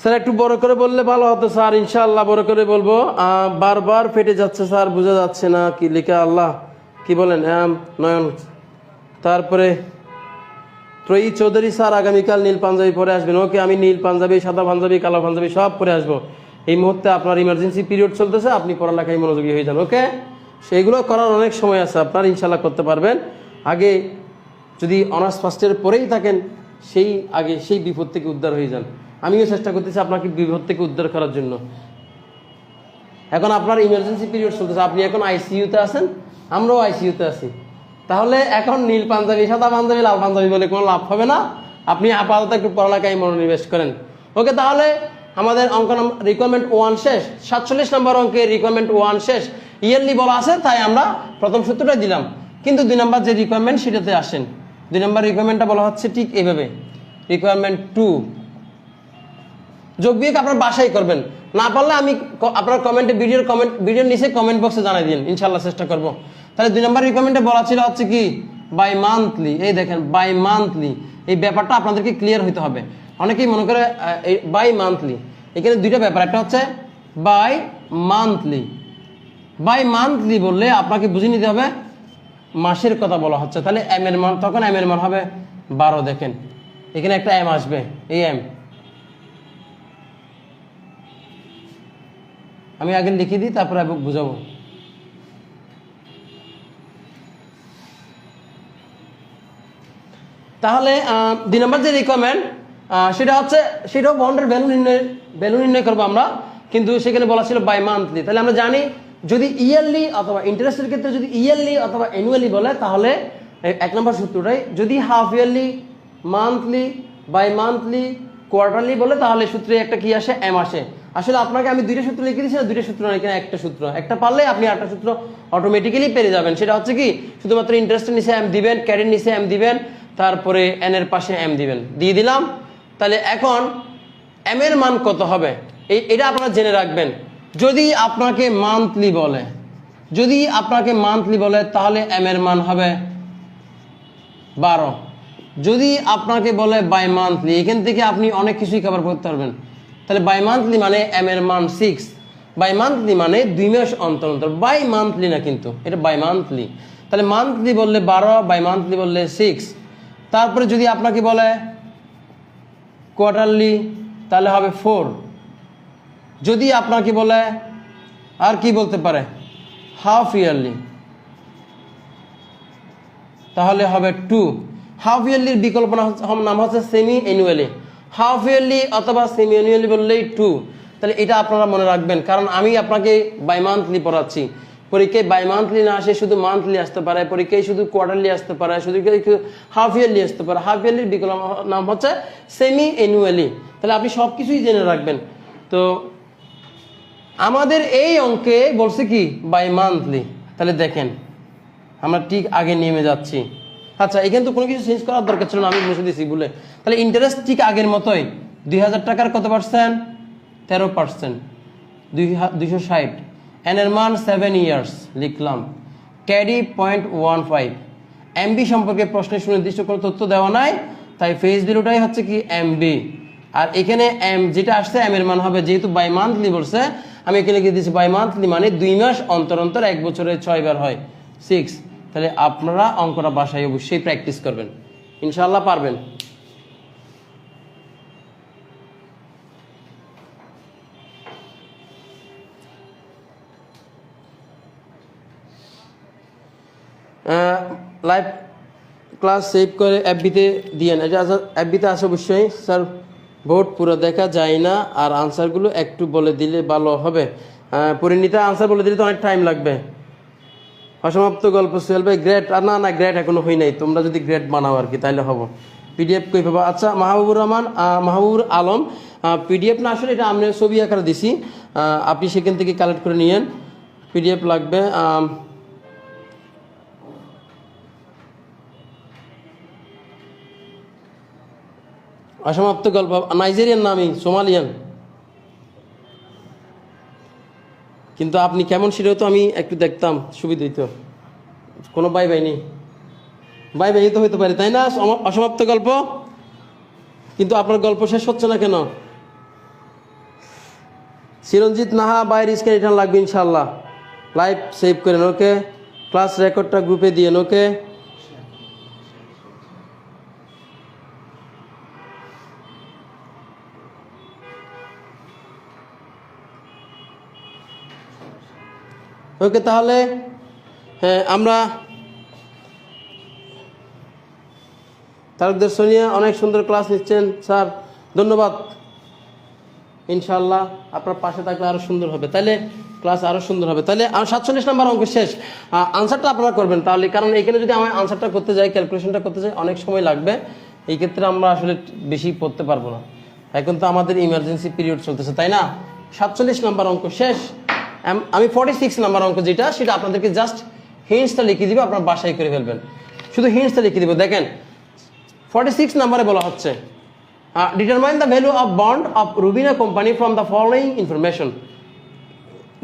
স্যার একটু বড় করে বললে ভালো হতো স্যার, ইনশাআল্লাহ বড় করে বলবো। বারবার ফেটে যাচ্ছে স্যার, বোঝা যাচ্ছে না কি লেখা। আল্লাহ কি বলেন নয়ন। তারপরে ত্রয়ী চৌধুরী স্যার আগামীকাল নীল পাঞ্জাবি পরে আসবেন। ওকে, আমি নীল পাঞ্জাবি, সাদা পাঞ্জাবি, কালো পাঞ্জাবি সব পরে আসবো। এই মুহূর্তে আপনার ইমার্জেন্সি পিরিয়ড চলতেছে, আপনি পড়ালেখায় মনোযোগী হয়ে যান। ওকে, সেইগুলো করার অনেক সময় আছে, আপনার ইনশাআল্লাহ করতে পারবেন। আগে যদি অনার্স ফার্স্ট ইয়ার পরেই থাকেন, সেই বিপদ থেকে উদ্ধার হয়ে যান। আমিও চেষ্টা করতেছি আপনাকে বিপদ থেকে উদ্ধার করার জন্য। এখন আপনার ইমার্জেন্সি পিরিয়ড চলতেছে, আপনি এখন আইসিইউতে আছেন, আমরাও আইসিইউতে আছি। তাহলে এখন নীল পাঞ্জাবি, সাদা পাঞ্জাবি, লাল পাঞ্জাবি বলে কোনো লাভ হবে না। আপনি আপাতত একটু পড়ালেখায় মনোনিবেশ করেন। ওকে, তাহলে আমাদের অঙ্ক রিকোয়ারমেন্ট 1 শেষ। 47 নম্বর অঙ্কের রিকোয়ারমেন্ট 1 শেষ। ইয়ারলি বলা আছে, তাই আমরা প্রথম সূত্রটা দিলাম। কিন্তু 2 নম্বর যে রিকোয়ারমেন্ট সেটাতে আসেন। 2 নম্বর রিকোয়ারমেন্টটা বলা হচ্ছে ঠিক এইভাবে, রিকোয়ারমেন্ট 2। যোগ বিয়োগ আপনার বাসায় করবেন, না পারলে আমি আপনার ভিডিওর নিচে কমেন্ট বক্সে জানাই দিন, ইনশাআল্লাহ চেষ্টা করব। তাহলে 2 নম্বর রিকোয়ারমেন্টে বলা ছিল হচ্ছে কি বাই মান্থলি। এই দেখেন বাই মান্থলি, এই ব্যাপারটা আপনাদেরকে ক্লিয়ার হইতে হবে। অনেকেই মনে করে বাই মান্থলি, এখানে দুইটা ব্যাপার, একটা হচ্ছে বাই মান্থলি। বাই মান্থলি বললে আপনাকে বুঝে নিতে হবে মাসের কথা বলা হচ্ছে। তাহলে এম এর মান, তখন এম এর মান হবে 12। দেখেন এখানে একটা এম আসবে, এই এম আমি আগে লিখে দিই, তারপরে বুঝাবো। তাহলে 2 নম্বর যে রিকোয়ারমেন্ট সেটাও বন্ডের ভ্যালু নির্ণয় করবো আমরা, কিন্তু সেখানে বলা ছিল বাই মান্থলি। তাহলে আমরা জানি যদি ইয়ারলি অথবা ইন্টারেস্টের ক্ষেত্রে যদি ইয়ারলি অথবা অ্যানুয়ালি বলে, তাহলে 1 নম্বর সূত্রটাই। যদি half yearly, monthly, bimonthly, quarterly বলে, তাহলে সূত্রে একটা কি আসে, এম আসে। আসলে আপনাকে আমি 2টা সূত্র লিখে দিচ্ছি না, 2টা সূত্র নয়, এখানে একটা সূত্র। একটা পারলে আপনি 8টা সূত্র অটোমেটিক্যালি পেরে যাবেন। সেটা হচ্ছে কি, শুধুমাত্র ইন্টারেস্টের নিচে এম দিবেন, ক্যারির নিচে এম দিবেন, তারপরে এন এর পাশে এম দিবেন, দিয়ে দিলাম। তাহলে এখন এম এর মান কত হবে এটা আপনারা জেনে রাখবেন। যদি আপনাকে মান্থলি বলে, তাহলে এম এর মান হবে 12। যদি আপনাকে বলে বাই মান্থলি, এখান থেকে আপনি অনেক কিছুই কভার করতে পারবেন। তাহলে বাই মান্থলি মানে এম এর মান 6। বাই মান্থলি মানে 2 মাস অন্তর অন্তর, বাই মান্থলি না, কিন্তু এটা বাই মান্থলি। তাহলে মান্থলি বললে 12, বাই মান্থলি বললে 6। তারপরে যদি আপনাকে বলে কোয়ার্টারলি, তাহলে হবে 4। যদি আপনাকে বলে আর কি বলতে পারে হাফ ইয়ারলি, তাহলে হবে 2। হাফ ইয়ারলির বিকল্প নাম হচ্ছে সেমি অ্যানুয়ালি। হাফ ইয়ারলি অথবা সেমি অ্যানুয়ালি বললেই 2। তাহলে এটা আপনারা মনে রাখবেন, কারণ আমি আপনাকে বাই মান্থলি পড়াচ্ছি। পরীক্ষায় বাই মান্থলি না আসে, শুধু মান্থলি আসতে পারে, পরীক্ষায় শুধু কোয়ার্টারলি আসতে পারে, শুধু হাফ ইয়ারলি আসতে পারে। হাফ ইয়ারলির বিকল্প নাম হচ্ছে সেমি অ্যানুয়ালি। তাহলে আপনি সব কিছুই জেনে রাখবেন। তো আমাদের এই অঙ্কে বলছে কি বাই মান্থলি। তাহলে দেখেন আমরা ঠিক আগে নেমে যাচ্ছি। আচ্ছা, এখানে তো কোনো কিছু চেঞ্জ করার দরকার ছিল না, আমি মুছে দিয়েছি বলে। তাহলে ইন্টারেস্ট ঠিক আগের মতোই। 2000 টাকার কত পার্সেন্ট? 13%, 260। এন এর মান 7 ইয়ার্স লিখলাম। ক্যাডি 0.15। এমবি সম্পর্কে প্রশ্নের সুনির্দিষ্ট কোনো তথ্য দেওয়া নাই, তাই ফেস ভ্যালুটাই হচ্ছে কি এমবি। আর এখানে এম যেটা আসছে, এম এর মান হবে, যেহেতু বাই মান্থলি বলছে, আমি এখানে লিখে দিচ্ছি বাই মান্থলি মানে 2 মাস অন্তর অন্তর, 1 বছরে 6 বার হয় 6। তাহলে আপনারা অঙ্কটা বাসায় অবশ্যই প্র্যাকটিস করবেন, ইনশাআল্লাহ পারবেন। ক্লাস সেভ করে এফবিতে দিয়েন। এটা এফবিতে আছে অবশ্যই স্যার। বোর্ড পুরো দেখা যায় না, আর আনসারগুলো একটু বলে দিলে ভালো হবে। পরিণীতা আনসার বলে দিলে তো অনেক টাইম লাগবে। অসমাপ্ত গল্প সোহেল ভাই গ্রেড, আর না গ্রেড এখনো হয় নাই, তোমরা যদি গ্রেড বানাও আর কি তাইলে হবো। পিডিএফ কই পাবো? আচ্ছা মাহবুবুর রহমান, মাহবুবুর আলম, পিডিএফ না আসলে এটা আমরা ছবি আকারে দিছি, আপনি সেখান থেকে কালেক্ট করে নিয়েন। পিডিএফ লাগবে। অসমাপ্ত গল্প নাইজেরিয়ান নামই সোমালিয়ান, কিন্তু আপনি কেমন সেটাও তো আমি একটু দেখতাম, সুবিধা হইতো। কোনো বাই নেই, বাই তো হইতে পারে তাই না? অসমাপ্ত গল্প, কিন্তু আপনার গল্প শেষ হচ্ছে না কেন? চিরঞ্জিত নাহা বাইরে স্ক্যান রিটার্ন লাগবে ইনশাল্লাহ। লাইভ সেভ করেন, ওকে। ক্লাস রেকর্ডটা গ্রুপে দিয়েন, ওকে। ওকে, তাহলে হ্যাঁ আমরা তারকদের সোনিয়া অনেক সুন্দর ক্লাস নিচ্ছেন স্যার, ধন্যবাদ। ইনশাল্লাহ আপনার পাশে থাকলে আরও সুন্দর হবে, তাহলে ক্লাস আরও সুন্দর হবে। তাহলে 47 নম্বর অঙ্ক শেষ। আনসারটা আপনারা করবেন তাহলে, কারণ এখানে যদি আমি আনসারটা করতে যাই, ক্যালকুলেশনটা করতে যাই, অনেক সময় লাগবে। এই ক্ষেত্রে আমরা আসলে বেশি পড়তে পারবো না। এখন তো আমাদের ইমার্জেন্সি পিরিয়ড চলতেছে, তাই না? 47 নম্বর অঙ্ক শেষ। আমি 46 নম্বর অঙ্ক যেটা, সেটা আপনাদেরকে জাস্ট হিন্টসটা লিখে দিব, আপনার বাসায় করে ফেলবেন। শুধু হিন্টসটা লিখে দিব। দেখেন 46 নম্বরে বলা হচ্ছে determine the value of bond of Rubina company from the following information.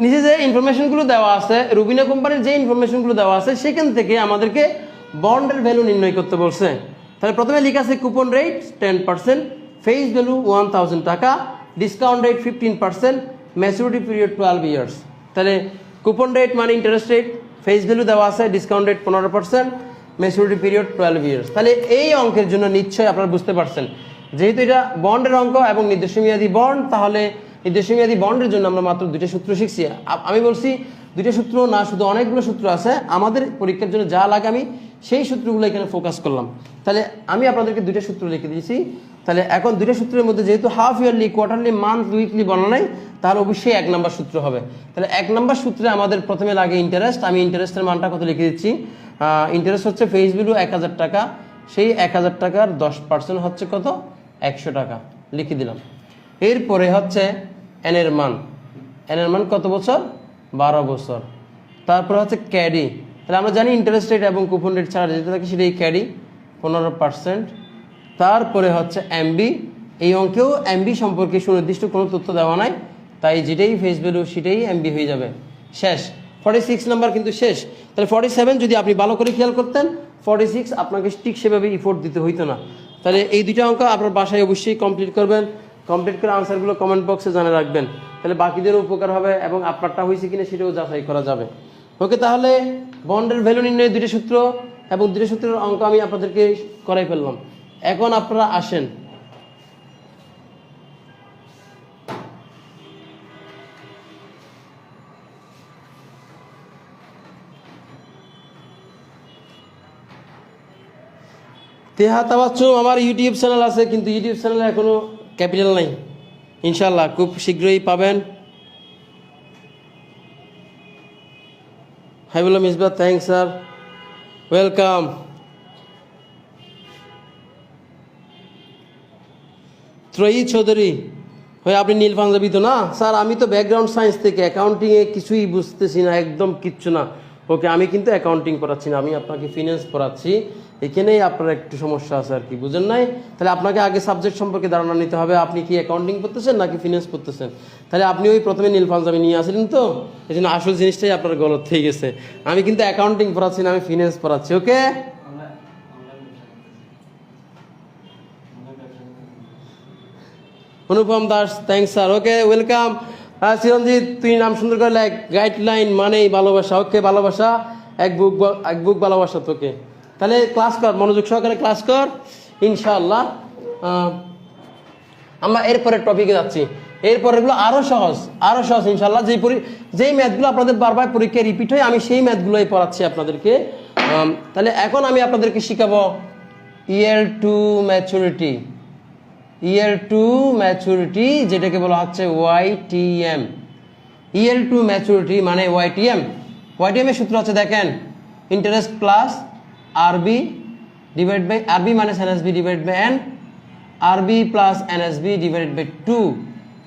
নিচে যে ইনফরমেশনগুলো দেওয়া আছে, রুবিনা কোম্পানির যে ইনফরমেশনগুলো দেওয়া আছে সেখান থেকে আমাদেরকে বন্ডের ভ্যালু নির্ণয় করতে বলছে। তাহলে প্রথমে লেখা আছে কুপন রেট 10%, ফেস ভ্যালু 1000 টাকা, discount rate 15%, maturity period 12 years. তাহলে কুপন রেট মানে ইন্টারেস্ট রেট, ফেস ভ্যালু দেওয়া আছে, discount rate 15%, maturity period 12 years. তাহলে এই অঙ্কের জন্য নিশ্চয়ই আপনারা বুঝতে পারছেন, যেহেতু এটা বন্ডের অঙ্ক এবং নির্দিষ্ট মেয়াদী বন্ড, তাহলে নির্দিষ্ট মেয়াদী বন্ডের জন্য আমরা মাত্র 2টা সূত্র শিখছি। আমি বলছি 2টা সূত্র না, শুধু অনেকগুলো সূত্র আছে। আমাদের পরীক্ষার জন্য যা লাগে আমি সেই সূত্রগুলো এখানে ফোকাস করলাম। তাহলে আমি আপনাদেরকে 2টা সূত্র লিখে দিয়েছি। তাহলে এখন 2টা সূত্রের মধ্যে যেহেতু half yearly, quarterly, month, weekly বলা নাই, তাহলে অবশ্যই 1 নম্বর সূত্র হবে। তাহলে 1 নম্বর সূত্রে আমাদের প্রথমে লাগে ইন্টারেস্ট। আমি ইন্টারেস্টের মানটা কত লিখে দিচ্ছি। ইন্টারেস্ট হচ্ছে ফেস ভ্যালু 1000 টাকা, সেই 1000 টাকার 10% হচ্ছে কত? 100 টাকা লিখে দিলাম। এরপরে হচ্ছে এনের মান। এনের মান কত বছর? 12 বছর। তারপরে হচ্ছে ক্যাডি। তাহলে আমরা জানি ইন্টারেস্ট রেট এবং কুপন রেট ছাড়া যেটা থাকে সেটাই ক্যাডি, 15%। তারপরে হচ্ছে এমবি। এই অঙ্কেও এমবি সম্পর্কে সুনির্দিষ্ট কোনো তথ্য দেওয়া নাই, তাই যেটাই ফেস ভ্যালু সেটাই এমবি হয়ে যাবে। শেষ। 46 নাম্বার কিন্তু শেষ। তাহলে 47 যদি আপনি ভালো করে খেয়াল করতেন, 46 আপনাকে ঠিক সেভাবে ইফোর্ট দিতে হইতো না। তাহলে এই 2টা অঙ্ক আপনার বাসায় অবশ্যই কমপ্লিট করবেন। কমপ্লিট করে আনসারগুলো কমেন্ট বক্সে জানিয়ে রাখবেন, তাহলে বাকিদেরও উপকার হবে এবং আপনারটা হয়েছে কিনা সেটাও যাচাই করা যাবে। ওকে, তাহলে বন্ডের ভ্যালু নির্ণয় 2টা সূত্র এবং 2টা সূত্রের অঙ্ক আমি আপনাদেরকে করাই ফেললাম। এখন আপনারা আসেন তেহা তাওয়াচ্চুম। আমার ইউটিউব চ্যানেল আছে, কিন্তু ইউটিউব চ্যানেলে এখনো ক্যাপিটাল নাই। ইনশাল্লাহ খুব শীঘ্রই পাবেন। Haibullah Misbah, thanks sir, welcome. Troyee Chowdhury, হয় আপনি নীল পাঞ্জাবি তো না? স্যার আমি তো ব্যাকগ্রাউন্ড সায়েন্স থেকে, অ্যাকাউন্টিংয়ে কিছুই বুঝতেছি না, একদম কিচ্ছু না। ওকে, আমি কিন্তু অ্যাকাউন্টিং পড়াচ্ছি না, আমি আপনাকে ফিনান্স পড়াচ্ছি। এখানেই আপনার একটু সমস্যা আছে আর কি, বুঝেন নাই? তাহলে আপনাকে আগে সাবজেক্ট সম্পর্কে ধারণা নিতে হবে, আপনি কি অ্যাকাউন্টিং পড়তেছেন নাকি ফিনান্স পড়তেছেন। তাহলে আপনি ওই প্রথমে নীল পাঞ্জাবি নিয়ে আসলেন, তো এই জন্য আসল জিনিসটাই আপনার গলত হয়ে গেছে। আমি কিন্তু অ্যাকাউন্টিং পড়াচ্ছি না, আমি ফিনান্স পড়াচ্ছি। Okay, Anupam Das, thanks sir, okay welcome. Chiranjit, তুই নাম সুন্দর করে লেখ। গাইডলাইন মানেই ভালোবাসা। ওকে, ভালোবাসা এক বুক ভালোবাসা তোকে। তাহলে ক্লাস কর, মনোযোগ সহকারে ক্লাস কর ইনশাআল্লাহ। আমরা এরপরে টপিকে যাচ্ছি। এরপরেগুলো আরও সহজ ইনশাআল্লাহ। যেই ম্যাথগুলো আপনাদের বারবার পরীক্ষায় রিপিট হয়, আমি সেই ম্যাথগুলোই পড়াচ্ছি আপনাদেরকে। তাহলে এখন আমি আপনাদেরকে শিখাবো year to maturity. Year to maturity যেটাকে বলা হচ্ছে ওয়াইটিএম। ইয়ার টু ম্যাচুরিটি মানে ওয়াইটিএম। ওয়াইটিএম এর সূত্র হচ্ছে দেখেন, interest plus RB divide by RB minus NSB divide by N, RB plus NSB divide by 2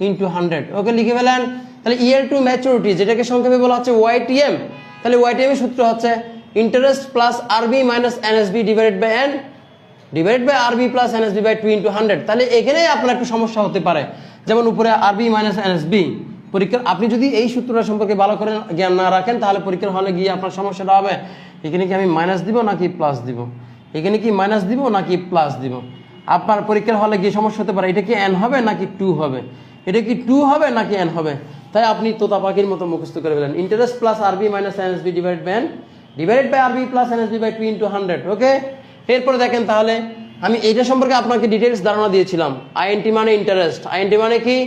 into 100। Okay, লিখে ফেলেন। তাহলে ইয়ার টু ম্যাচুরিটি যেটাকে সংক্ষেপে বলা হচ্ছে ওয়াইটিএম। তাহলে ওয়াইটিএম এর সূত্র হচ্ছে interest plus RB minus NSB divide by N divide by RB plus NSB by 2 into 100। তাহলে এখানেই আপনার একটু সমস্যা হতে পারে, যেমন উপরে আরবি মাইনাস এনএসবি। পরীক্ষার আপনি যদি এই সূত্রটা সম্পর্কে ভালো করে জ্ঞান না রাখেন তাহলে পরীক্ষার হলে গিয়ে আপনার সমস্যাটা হবে, এখানে কি আমি মাইনাস দিব নাকি প্লাস দিব, এখানে কি মাইনাস দিব নাকি প্লাস দিব। আপনার পরীক্ষার হলে গিয়ে সমস্যা হতে পারে, এটা কি এন হবে নাকি 2 হবে, এটা কি 2 হবে নাকি এন হবে। তাই আপনি তোতা পাখির মতো মুখস্থ করে ফেলেন, interest plus RB minus NSB divide by N divide by RB plus NSB by 2 into 100। Okay, এরপরে দেখেন তাহলে আমি এইটা সম্পর্কে আপনাকে ডিটেলস ধারণা দিয়েছিলাম। আইএনটি মানে ইন্টারেস্ট, আইএনটি মানে কি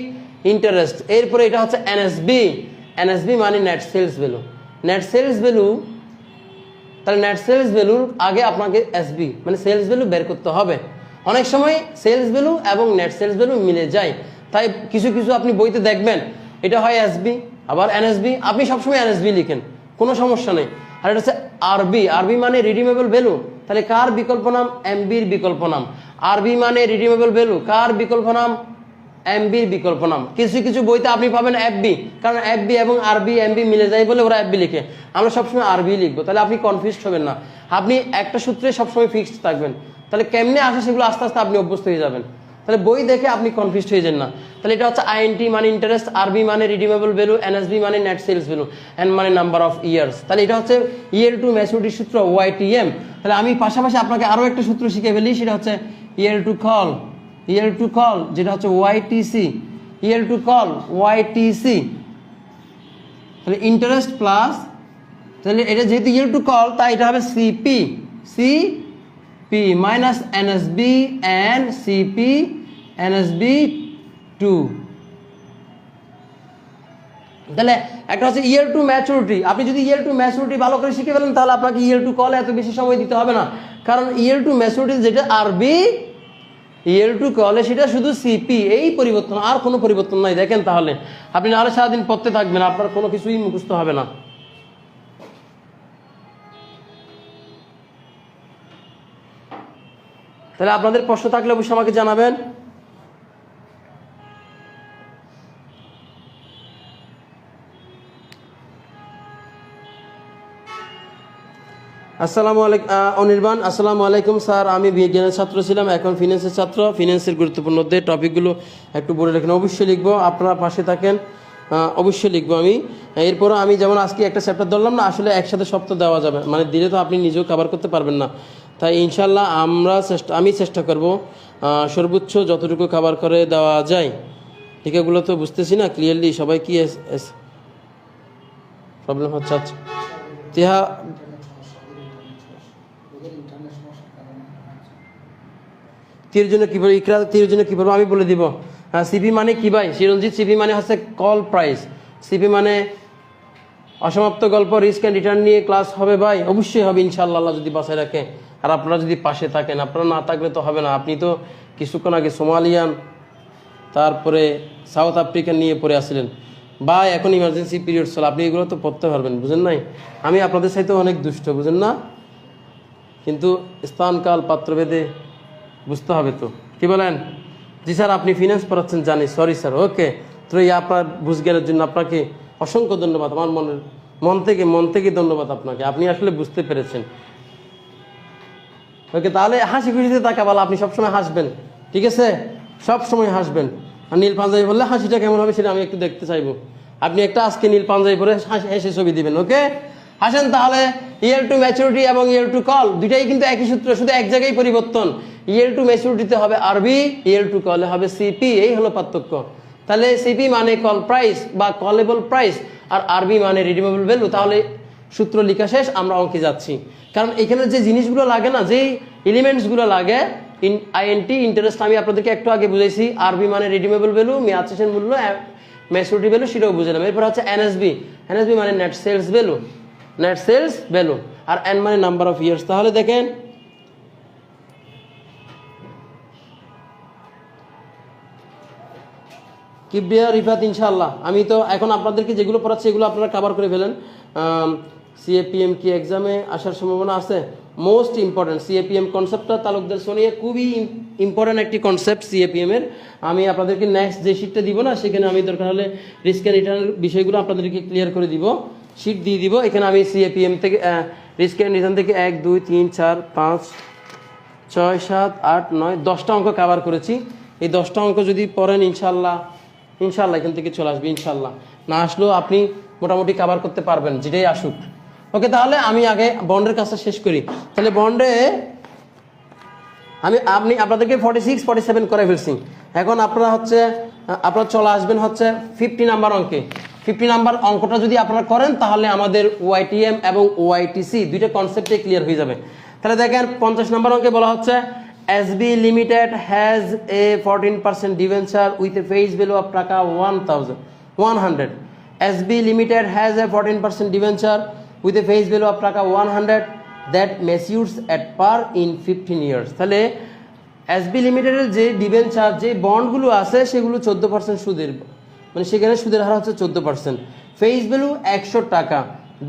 ইন্টারেস্ট। এরপরে এটা হচ্ছে এনএসবি, এনএসবি মানে net sales value, net sales value. তাহলে নেট সেলস ভ্যালুর আগে আপনাকে এসবি মানে সেলস ভ্যালু বের করতে হবে। অনেক সময় সেলস ভ্যালু এবং নেট সেলস ভ্যালু মিলে যায়, তাই কিছু কিছু আপনি বইতে দেখবেন এটা হয় এসবি আবার এনএসবি, আপনি সবসময় এনএসবি লিখেন, কোনো সমস্যা নেই। আর এটা হচ্ছে আরবি, আরবি মানে রিডিমেবল ভ্যালু। তাহলে কার বিকল্প নাম, এমবির বিকল্প নাম। আরবি মানে রিডিমেবল ভ্যালু, কার বিকল্প নাম, এমবির বিকল্প নাম। কিছু কিছু বইতে আপনি পাবেন এফবি, কারণ এফবি এবং আরবি এমবি মিলে যায় বলে ওরা এফবি লিখে, আমরা সবসময় আরবি লিখবো। তাহলে আপনি কনফিউজড হবেন না, আপনি একটা সূত্রে সবসময় ফিক্সড থাকবেন। তাহলে কেমনে আসে সেগুলো আস্তে আস্তে আপনি অভ্যস্ত হয়ে যাবেন। তাহলে বই দেখে আপনি কনফিউজড হয়ে যান না। তাহলে এটা হচ্ছে আইএনটি মানে ইন্টারেস্ট, আরবি মানে রিডিমেবল ভ্যালু, এনএসবি মানে নেট সেলস ভ্যালু, এন মানে নাম্বার অফ ইয়ার্স। তাহলে এটা হচ্ছে ইয়ার টু ম্যাচুরিটির সূত্র ওয়াইটিএম। তাহলে আমি পাশাপাশি আপনাকে আরো একটা সূত্র শিখে ফেলি, সেটা হচ্ছে year to call, year to call যেটা হচ্ছে ওয়াইটিসি, ইয়ার টু কল ওয়াইটিসি। তাহলে ইন্টারেস্ট প্লাস, তাহলে এটা যেহেতু ইয়ার টু কল তাই এটা হবে CP, CP minus NSB N CP NSB 2। তাহলে একটা হচ্ছে ইয়ার টু ম্যাচুরিটি। আপনি যদি ইয়ার টু ম্যাচুরিটি ভালো করে শিখে ফেলেন তাহলে আপনাকে ইয়ার টু কলে এত বেশি সময় দিতে হবে না, কারণ ইয়ার টু ম্যাচুরিটি যেটা আরবি, ইয়ার টু কলে সেটা শুধু সিপি, এই পরিবর্তন, আর কোনো পরিবর্তন নাই। দেখেন তাহলে আপনি নাহলে সারাদিন পড়তে থাকবেন, আপনার কোনো কিছুই মুখস্থ হবে না। তাহলে আপনাদের প্রশ্ন থাকলে অবশ্যই আমাকে জানাবেন। আসসালামু আলাইকুম অনির্বাণ, আসসালামু আলাইকুম স্যার, আমি বিজ্ঞানের ছাত্র ছিলাম, এখন ফিনান্সের ছাত্র। ফিনান্সের গুরুত্বপূর্ণ অধ্যায় টপিকগুলো একটু বলে রাখেন। অবশ্যই লিখবো, আপনারা পাশে থাকেন, অবশ্যই লিখবো আমি। এরপর আমি যেমন আজকে একটা চ্যাপ্টার ধরলাম না, আসলে একসাথে সব তো দেওয়া যাবে, মানে দিলে তো আপনি নিজেও কভার করতে পারবেন না। তাই ইনশাল্লাহ আমি চেষ্টা করব সর্বোচ্চ যতটুকু কভার করে দেওয়া যায়। এগুলো তো বুঝতেছি না ক্লিয়ারলি সবাই কি প্রবলেম হচ্ছে। আচ্ছা তিহা তীর জন্য কী বলবো, ইকরা তীর জন্য কী বলবো আমি বলে দিব। সিপি মানে কি ভাই চিরঞ্জিত? সিপি মানে হচ্ছে কল প্রাইস। সিপি মানে অসমাপ্ত গল্প, রিস্ক অ্যান্ড রিটার্ন নিয়ে ক্লাস হবে ভাই, অবশ্যই হবে ইনশাআল্লাহ যদি বাসায় রাখে। আর আপনারা যদি পাশে থাকেন, আপনারা না থাকলে তো হবে না। আপনি তো কিছুক্ষণ আগে সোমালিয়ান তারপরে সাউথ আফ্রিকান নিয়ে পড়ে আসছিলেন ভাই, এখন ইমার্জেন্সি পিরিয়ড চলে, আপনি এগুলো তো পড়তে পারবেন, বুঝেন নাই? আমি আপনাদের সাথে অনেক দুষ্ট, বুঝেন না? কিন্তু স্থানকাল পাত্রভেদে বুঝতে হবে তো, কি বলেন? জি স্যার, আপনি ফিনান্স পড়াচ্ছেন জানি, সরি স্যার। ওকে, তো এই আপনার বুঝজ্ঞানের জন্য আপনাকে অসংখ্য ধন্যবাদ, আমার মন থেকে ধন্যবাদ আপনাকে, আপনি আসলে বুঝতে পেরেছেন। ওকে, তাহলে হাসি খুশিতে থাকা ভালো, আপনি সবসময় হাসবেন, ঠিক আছে? সব সময় হাসবেন। আর নীল পাঞ্জাবি বললে হাসিটা কেমন হবে সেটা আমি একটু দেখতে চাইবো। আপনি একটা আজকে নীল পাঞ্জাবি পরে হেসে ছবি দিবেন, ওকে? হাসেন তাহলে। ইয়ার টু ম্যাচুরিটি এবং ইয়ার টু কল দুইটাই কিন্তু একই সূত্র, শুধু এক জায়গায় পরিবর্তন। ইয়ার টু ম্যাচুরিটিতে হবে আরবি, ইয়ার টু কলে হবে সিপি, এই হলো পার্থক্য। তাহলে সিপি মানে কল প্রাইস বা কলেবল প্রাইস, আর আরবি মানে রিডিমেবল ভ্যালু। তাহলে সূত্র লেখা শেষ, আমরা অঙ্কে যাচ্ছি। কারণ এখানে যে জিনিসগুলো লাগে না, যেই এলিমেন্টসগুলো লাগে, আইএনটি ইন্টারেস্ট আমি আপনাদেরকে একটু আগে বুঝাইছি। আরবি মানে রিডিমেবল ভ্যালু, মেয়াদ শেষের মূল্য, ম্যাচুরিটি ভ্যালু, সেটাও বুঝলাম। এরপর হচ্ছে এনএসবি, এনএসবি মানে net sales value, net sales value. আর এন মানে নাম্বার অফ ইয়ার্স। তাহলে দেখেন কিবরিয়া রিফাত ইনশাআল্লাহ, আমি তো এখন আপনাদেরকে যেগুলো পড়াচ্ছি এগুলো আপনারা কভার করে ফেলেন। সিএপিএম কি এক্সামে আসার সম্ভাবনা আছে? মোস্ট ইম্পর্টেন্ট সিএপিএম কনসেপ্টটা তালুকদার সোনিয়া খুবই ইম্পর্টেন্ট একটি কনসেপ্ট সিএপিএম এর। আমি আপনাদেরকে নেক্সট যে শিটটা দিব না সেখানে আমি দরকার হলে রিস্ক অ্যান্ড রিটার্নের বিষয়গুলো আপনাদেরকে ক্লিয়ার করে দিব, শিট দিয়ে দিব। এখানে আমি সিএপিএম থেকে রিস্ক অ্যান্ড রিটার্ন থেকে 1 2 3 4 5 6 7 8 9 10টা অঙ্ক কভার করেছি। এই 10টা অঙ্ক যদি পড়েন ইনশাআল্লাহ এখান থেকে চলে আসবে ইনশাআল্লাহ। না আসলেও আপনি মোটামুটি কভার করতে পারবেন যেটাই আসুক। ওকে, তাহলে আমি আগে বন্ডের কাজটা শেষ করি। তাহলে বন্ডে আপনি আপনাদেরকে 46 47 করে ফেলছি। এখন আপনারা চলে আসবেন হচ্ছে 50 নাম্বার অঙ্কে। 50 নাম্বার অঙ্কটা যদি আপনারা করেন তাহলে আমাদের ওআইটিএম এবং ওআইটিসি দুইটা কনসেপ্টে ক্লিয়ার হয়ে যাবে। তাহলে দেখেন 50 নাম্বার অঙ্কে বলা হচ্ছে SB limited has a 14% debenture with a face value of টাকা 100। SB limited has a 14% debenture with a face value of টাকা 100 that matures at par in 15 years। তাহলে এসবি লিমিটেডের যে ডিবেঞ্চার যে বন্ডগুলো আছে সেগুলো 14% সুদের, মানে সেখানে সুদের হার হচ্ছে 14%। ফেস ভ্যালু 100 টাকা,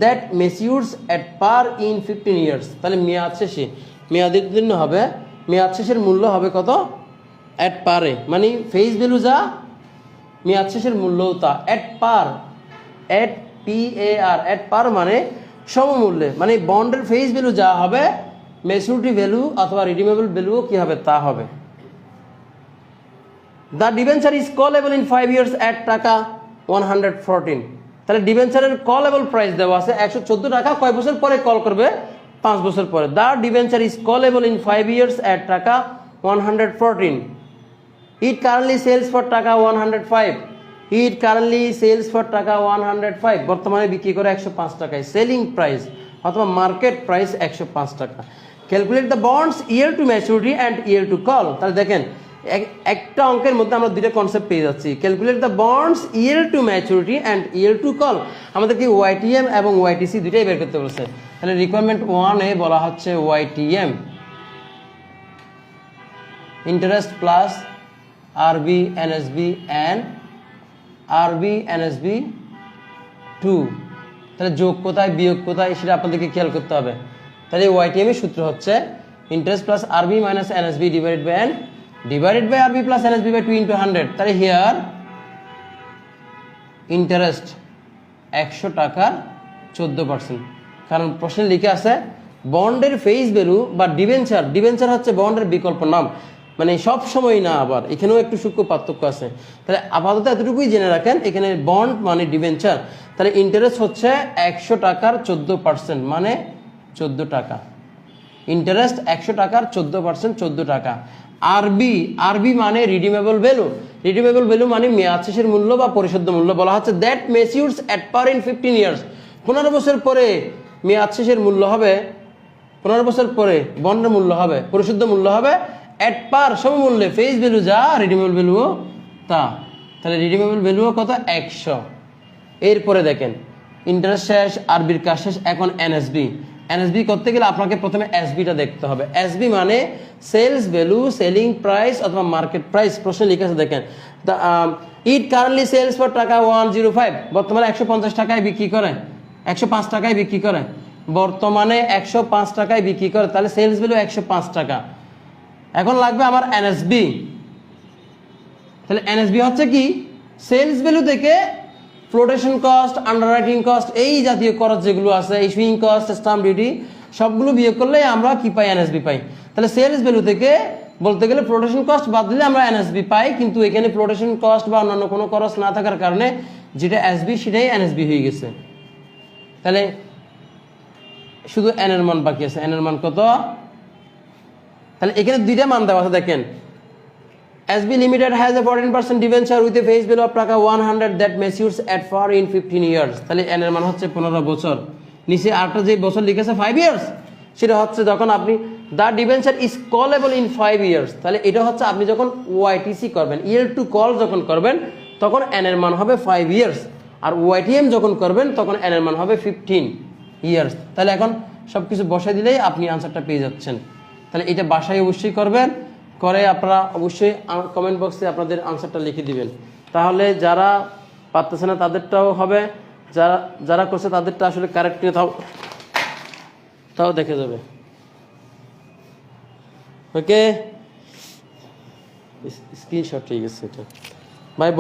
that matures at par in 15 years. তাহলে মেয়াদের জন্য হবে, মেয়াদ শেষের মূল্য হবে কত? এট পারে, মানে ফেস ভ্যালু যা মেয়াদ শেষের মূল্যও তা। এট পার, এট PAR, এট পার মানে সমমূল্যে, মানে বন্ডের ফেস ভ্যালু যা হবে ম্যাচুরিটি ভ্যালু অথবা রিডিমেবল ভ্যালুও কি হবে তা হবে। The debenture is callable in 5 years at টাকা 114। তাহলে ডিবেঞ্চারের কলেবল প্রাইস দেওয়া আছে 114 টাকা। কয় বছর পরে কল করবে? 5 বছর পরে। The debenture is callable in 5 years at টাকা 114। ইট কারেন্টলি সেলস ফর টাকা 105। ইট কারেন্টলি সেলস ফর টাকা 105। বর্তমানে বিক্রি করে 105 টাকায়। সেলিং প্রাইস অথবা মার্কেট প্রাইস 105 টাকা। Calculate the bonds year to maturity and year to call. তাহলে দেখেন একটা অঙ্কের মধ্যে আমরা দুইটা কনসেপ্ট পেয়ে যাচ্ছি। Calculate the bonds year to maturity and year to call. আমাদেরকে ওআইটিএম এবং ওআইটিসি দুইটাই বের করতে বলছে। তাহলে রিকোয়ারমেন্ট 1-এ বলা হচ্ছে ওআইটিএম ইন্টারেস্ট প্লাস আরবি এনএসবি অ্যান্ড আরবি এনএসবি 2। তাহলে যোগ কোথায় বিয়োগ কোথায় সেটা আপনাদেরকে খেয়াল করতে হবে। তাহলে ওআইটিএম এর সূত্র হচ্ছে interest plus RB minus NSB divided by N divided by RB plus NSB by 2 × 100। তাহলে হিয়ার ইন্টারেস্ট 100 টাকার 14%। কারণ প্রশ্নে লিখে আছে বন্ডের ফেস ভ্যালু বা ডিবেঞ্চার হচ্ছে বন্ডের বিকল্প নাম, মানে সব সময় না, আবার এখানেও একটু সূক্ষ্ম পার্থক্য আছে। তাহলে আপাতত এতটুকুই জেনে রাখেন, এখানে বন্ড মানে ডিবেঞ্চার। তাহলে ইন্টারেস্ট হচ্ছে 100 টাকার 14%, মানে 14 টাকা। ইন্টারেস্ট 100 টাকার 14%, 14 টাকা। আরবি মানে রিডিমেবল ভ্যালু মানে মেয়াদ শেষের মূল্য বা পরিশোধ্য মূল্য। বলা হচ্ছে that matures at par in 15 years. 15 বছর পরে মেয়াদ শেষের মূল্য হবে, 15 বছর পরে বন্ডের মূল্য হবে, পরিশোধ্য মূল্য হবে এট পার সমমূল্যে। ফেস ভ্যালু যা রিডিমেবল ভ্যালুও তা। তাহলে রিডিমেবল ভ্যালুও কত? 100। এরপরে দেখেন ইন্টারেস্ট শেষ, আরবির কাজ শেষ। এখন এনএসবি করতে গেলে আপনাকে প্রথমে এসবিটা দেখতে হবে। এসবি মানে সেলস ভ্যালু, সেলিং প্রাইস অথবা মার্কেট প্রাইস। প্রশ্নে লিখেছে দেখেন ইট কারেন্টলি সেলস ফর টাকা 105। বর্তমানে 150 টাকায় বিক্রি করে, 105 টাকায় বিক্রি করে, বর্তমানে 105 টাকায় বিক্রি করে। তাহলে সেলস ভ্যালু 105 টাকা। এখন লাগবে আমার এনএসবি। তাহলে এনএসবি হচ্ছে কি? সেলস ভ্যালু থেকে ফ্লোটেশন কস্ট, আন্ডাররাইটিং কস্ট, এই জাতীয় খরচ যেগুলো আছে, ইস্যুইং কস্ট, স্টাম্প ডিউটি, সবগুলো বিয়োগ করলে আমরা কি পাই? এনএসবি পাই। তাহলে সেলস ভ্যালু থেকে বলতে গেলে ফ্লোটেশন কস্ট বাদ দিলে আমরা এনএসবি পাই, কিন্তু এখানে ফ্লোটেশন কস্ট বা অন্যান্য কোনো খরচ না থাকার কারণে যেটা এসবি সেটাই এনএসবি হয়ে গেছে। তাহলে শুধু এন এর মান বাকি আছে। এন এর মান কত? তাহলে এখানে দুইটা মান দেওয়া আছে দেখেন। SB Limited has a 14% debenture with a face value of টাকা 100 that matures at par in 15 years। তাহলে n এর মান হচ্ছে 15 বছর। নিচে আরেকটা যে বছর লিখেছে 5 years, সেটা হচ্ছে যখন আপনি the debenture is callable in 5 years। তাহলে এটা হচ্ছে আপনি যখন OITC করবেন, year to call যখন করবেন তখন n এর মান হবে 5 years, আর OITM যখন করবেন তখন n এর মান হবে 15 years। তাহলে এখন সব কিছু বসাই দিলেই আপনি আনসারটা পেয়ে যাচ্ছেন। তাহলে এটা বাসায় অবশ্যই করবেন, করে আপনারা অবশ্যই কমেন্ট বক্সে আপনাদের আনসারটা লিখে দিবেন। তাহলে যারা পারতেছে না তাদেরটাও হবে, যারা যারা করছে তাদেরটা আসলে কারেক্ট নিয়ে তাও দেখে যাবে। ওকে, স্ক্রিনশট ঠিক আছে। এটা ভাই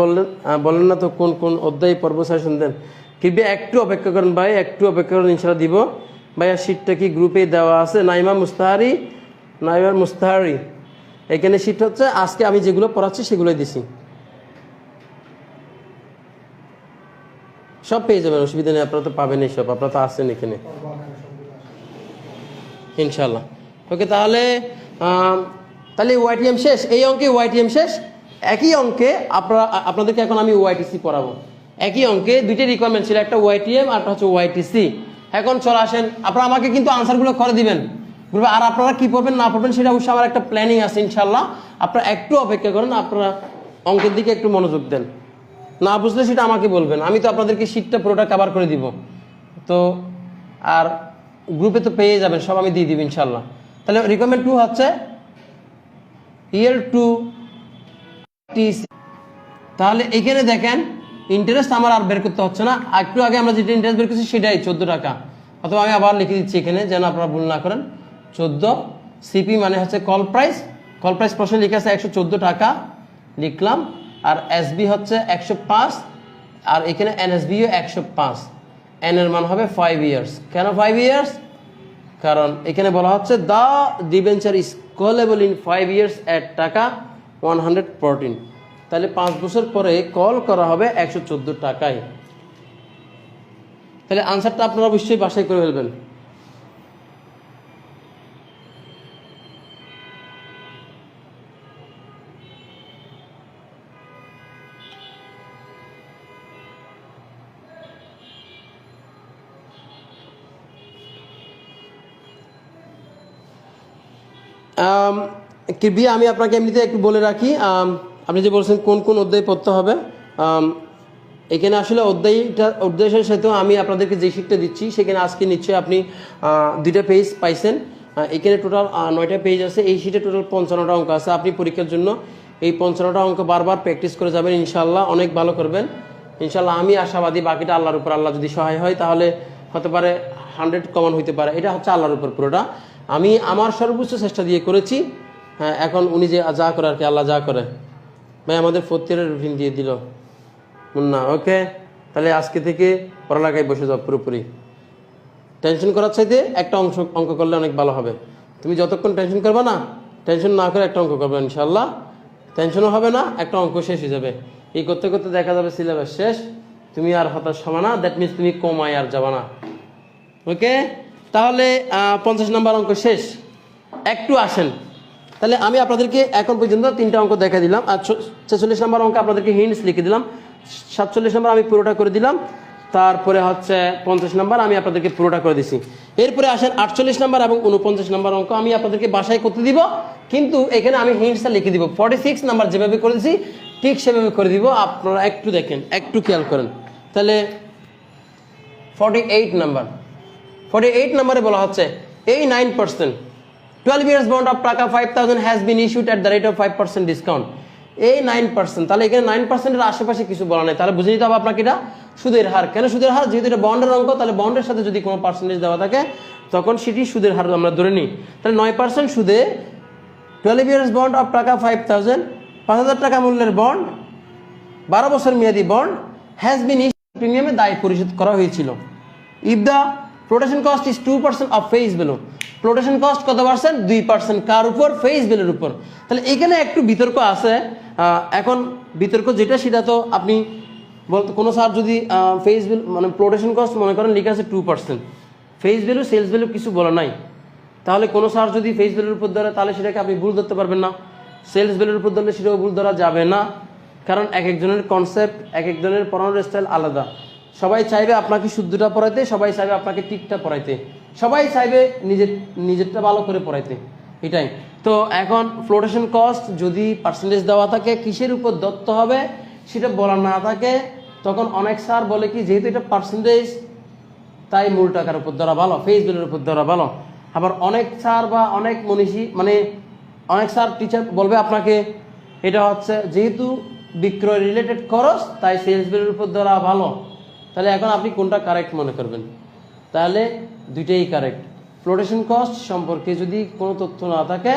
বললেন না তো কোন কোন অধ্যায় পর্ব সাজেশন দেন। কিংবা একটু অপেক্ষা করেন ভাই, একটু অপেক্ষা করেন, ইনশাআল্লাহ দিব। ভাইয়া শীটটা কি গ্রুপে দেওয়া আছে? নাইমা মুস্তাহারি এখানে শীট হচ্ছে, আজকে আমি যেগুলো পড়াচ্ছি সেগুলোই দিছি, সব পেয়ে যাবেন, অসুবিধা নেই। আপনারা তো পাবেন এই সব, আপনারা তো আসছেন এখানে ইনশাল্লাহ। ওকে, তাহলে ওয়াইটিএম শেষ, এই অঙ্কে ওয়াইটিএম শেষ। একই অঙ্কে আপনাদেরকে এখন আমি ওয়াইটিসি পড়াবো। একই অঙ্কে দুইটা রিকোয়ারমেন্ট ছিল, একটা ওয়াইটিএম আর একটা হচ্ছে ওয়াইটিসি। এখন চলে আসেন, আপনারা আমাকে কিন্তু আনসারগুলো করে দিবেন গ্রুপে। আর আপনারা কি পড়বেন না পড়বেন সেটা অবশ্যই আমার একটা প্ল্যানিং আছে ইনশাল্লাহ। আপনারা একটু অপেক্ষা করেন, আপনারা অঙ্কের দিকে একটু মনোযোগ দেন। না বুঝলে সেটা আমাকে বলবেন, আমি তো আপনাদেরকে শীটটা পুরোটা কভার করে দিব। তো আর গ্রুপে তো পেয়ে যাবেন, সব আমি দিয়ে দিব ইনশাল্লাহ। তাহলে রিকোয়ারমেন্ট 2 হচ্ছে ইয়ার 2 টিসি। তাহলে এখানে দেখেন ইন্টারেস্ট আমার আর বের করতে হচ্ছে না, একটু আগে আমরা যেটা ইন্টারেস্ট বের করছি সেটাই 14 টাকা। অথবা আমি আবার লিখে দিচ্ছি এখানে যেন আপনারা ভুল না করেন। 14 সিপি মানে হচ্ছে কল প্রাইস। কল প্রাইস প্রশ্নে লিখে আছে 114 টাকা লিখলাম। আর এসবি হচ্ছে 105, আর এখানে এনএসবিও 105। এন এর মান হবে 5 ইয়ার্স। কেন 5 ইয়ার্স? কারণ এখানে বলা হচ্ছে the debenture is callable in 5 years at টাকা 114। তাহলে 5 বছর পরে কল করা হবে 114 টাকায়। তাহলে আনসারটা আপনারা অবশ্যই বাসায় করে ফেলবেন। কৃপয়া আমি আপনাকে এমনিতে একটু বলে রাখি, আপনি যে বলছেন কোন কোন অধ্যায় পড়তে হবে, এখানে আসলে অধ্যায়ের সাথেও আমি আপনাদেরকে যে শিটটা দিচ্ছি সেখানে আজকে নিশ্চয়ই আপনি 2টা পেজ পাইছেন। এখানে টোটাল 9টা পেজ আছে, এই শিটে টোটাল 55টা অঙ্ক আছে। আপনি পরীক্ষার জন্য এই 55টা অঙ্ক বারবার প্র্যাকটিস করে যাবেন, ইনশাল্লাহ অনেক ভালো করবেন ইনশাল্লাহ। আমি আশাবাদী, বাকিটা আল্লাহর উপর, আল্লাহ যদি সহায় হয় তাহলে হতে পারে 100 কমন হইতে পারে, এটা হচ্ছে আল্লাহর উপর পুরোটা। আমি আমার সর্বোচ্চ চেষ্টা দিয়ে করেছি। হ্যাঁ, এখন উনি যে যা করে আর কি, আল্লাহ যা করে। ভাই আমাদের 4th ইয়ারের রুটিন দিয়ে দিল মুন্না। ওকে, তাহলে আজকে থেকে পড়ালেখায় বসে যাও পুরোপুরি। টেনশন করার চাইতে একটা অঙ্ক করলে অনেক ভালো হবে। তুমি যতক্ষণ টেনশন করবে না, টেনশন না করে একটা অঙ্ক করবে ইনশাল্লাহ, টেনশনও হবে না, একটা অঙ্ক শেষ হয়ে যাবে। এই করতে করতে দেখা যাবে সিলেবাস শেষ, তুমি আর হতাশ হবে না, দ্যাট মিনস তুমি কমায় আর যাবে না। ওকে, তাহলে 50 নম্বর অঙ্ক শেষ। একটু আসেন, তাহলে আমি আপনাদেরকে এখন পর্যন্ত 3টা অঙ্ক দেখা দিলাম, আর 46 নম্বর অঙ্ক আপনাদেরকে হিন্টস লিখে দিলাম, 47 নম্বর আমি পুরোটা করে দিলাম, তারপরে হচ্ছে 50 নম্বর আমি আপনাদেরকে পুরোটা করে দিছি। এরপরে আসেন 48 নম্বর এবং 49 নম্বর অঙ্ক আমি আপনাদেরকে বাসায় করতে দিব, কিন্তু এখানে আমি হিন্টসটা লিখে দিব। 46 নাম্বার যেভাবে করে দিছি ঠিক সেভাবে করে দিব, আপনারা একটু দেখেন, একটু খেয়াল করেন। তাহলে 48 নম্বরে বলা হচ্ছে এই 9% 12 years bond of টাকা 5000 has been issued at the rate of 5% discount। এই 9%, তাহলে এখানে 9%-এর আশেপাশে কিছু বলা নেই, তাহলে বুঝে নিতে হবে আপনাকে এটা সুদের হার। কেন সুদের হার? যেহেতু এটা বন্ডের অঙ্ক, তাহলে বন্ডের সাথে যদি কোনো পার্সেন্টেজ দেওয়া থাকে তখন সেটি সুদের হার আমরা ধরে নিই। তাহলে 9% সুদে 12 years bond of টাকা 5000 টাকা মূল্যের বন্ড, 12 বছর মেয়াদি বন্ড হ্যাজ বিন ইস্যুড, প্রিমিয়ামে দায় পরিশোধ করা হয়েছিল। If the protection cost is 2% of face value, protection cost কত পার্সেন্ট? 2%। কার উপর? ফেস ভ্যালুর উপর। তাহলে এখানে একটু বিতর্ক আছে। এখন বিতর্ক যেটা সেটা তো আপনি বলতে, কোনো স্যার যদি ফেস ভ্যালু মানে প্রোটেকশন কস্ট মনে করেন লিখে আছে 2%, ফেস ভ্যালু সেলস ভ্যালু কিছু বলা নাই, তাহলে কোনো স্যার যদি ফেস ভ্যালুর উপর ধরে তাহলে সেটাকে আপনি ভুল ধরতে পারবেন না, সেলস ভ্যালুর উপর ধরলে সেটাও ভুল ধরা যাবে না, কারণ এক একজনের কনসেপ্ট, এক একজনের পড়ানোর স্টাইল আলাদা। সবাই চাইবে আপনাকে শুদ্ধটা পড়াইতে, সবাই চাইবে আপনাকে ঠিকটা পড়াইতে, সবাই চাইবে নিজেরটা ভালো করে পড়াইতে, এটাই তো। এখন ফ্লোটেশন কস্ট যদি পার্সেন্টেজ দেওয়া থাকে কিসের উপর দত্ত হবে সেটা বলা না থাকে, তখন অনেক স্যার বলে কি যেহেতু এটা পার্সেন্টেজ তাই মূল টাকার উপর ধরা ভালো, ফেস ভ্যালুর উপর ধরা ভালো। আবার অনেক স্যার বা অনেক মনীষী মানে অনেক স্যার টিচার বলবে আপনাকে এটা হচ্ছে যেহেতু বিক্রয় রিলেটেড খরচ তাই সেলস ভ্যালুর উপর ধরা ভালো। তাহলে এখন আপনি কোনটা কারেক্ট মনে করবেন? তাহলে দুইটাই কারেক্ট। ফ্লোটেশন কস্ট সম্পর্কে যদি কোনো তথ্য না থাকে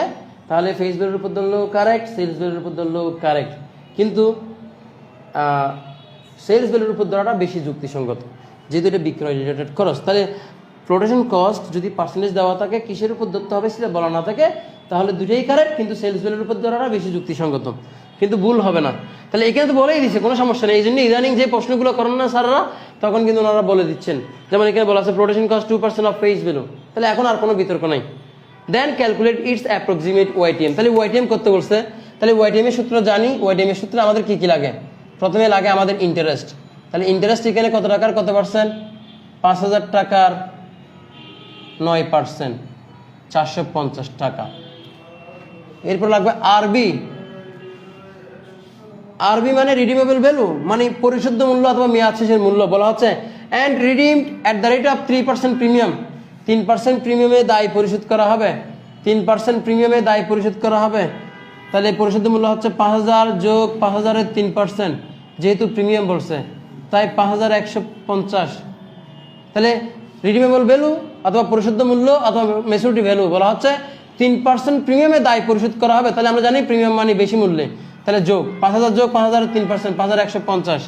তাহলে ফেস ভ্যালুর উপর ধরলেও কারেক্ট, সেলস ভ্যালুর উপর ধরলেও কারেক্ট, কিন্তু সেলস ভ্যালুর উপর ধরাটা বেশি যুক্তিসঙ্গত যেহেতু এটা বিক্রয় রিলেটেড খরচ। তাহলে ফ্লোটেশন কস্ট যদি পার্সেন্টেজ দেওয়া থাকে কিসের উপর ধরতে হবে সেটা বলা না থাকে তাহলে দুটোই কারেক্ট, কিন্তু সেলস ভ্যালুর উপর ধরাটা বেশি যুক্তিসঙ্গত, কিন্তু ভুল হবে না। তাহলে এখানে তো বলেই দিচ্ছে কোনো সমস্যা নেই। এই জন্য ইদানিং যে প্রশ্নগুলো করেন না স্যাররা তখন কিন্তু ওনারা বলে দিচ্ছেন, যেমন এখানে বলা আছে flotation cost 2% of face value, তাহলে এখন আর কোনো বিতর্ক নাই। দেন ক্যালকুলেট ইটস অ্যাপ্রক্সিমেট ওয়াইটিএম, তাহলে ওয়াইটিএম করতে বলছে। তাহলে ওয়াইটিএম এর সূত্র জানি, ওয়াইটিএম এর সূত্রে আমাদের কি কি লাগে? প্রথমে লাগে আমাদের ইন্টারেস্ট, তাহলে ইন্টারেস্ট এখানে কত টাকার কত পার্সেন্ট? 5,000 টাকার 9%, 450 টাকা। এরপর লাগবে আরবি, আরবি মানে রিডিমেবল ভ্যালু মানে পরিশোধ্য মূল্য অথবা মেয়াদ শেষের মূল্য বলা হচ্ছে। And redeemed at the rate of 3% premium, 3% প্রিমিয়ামে দায় পরিশোধ করা হবে, 3% প্রিমিয়ামে দায় পরিশোধ করা হবে। তাহলে পরিশোধ্য মূল্য হচ্ছে 5,000 যোগ 5,000-এর 3%, যেহেতু প্রিমিয়াম বলছে তাই 5,150। তাহলে রিডিমেবল ভ্যালু অথবা পরিশোধ্য মূল্য অথবা ম্যাচুরিটি ভ্যালু বলা হচ্ছে 3% প্রিমিয়ামে দায় পরিশোধ করা হবে। তাহলে আমরা জানি প্রিমিয়াম মানে বেশি মূল্যে, তাহলে যোগ 5,000 যোগ 5,000 3%, 5,150।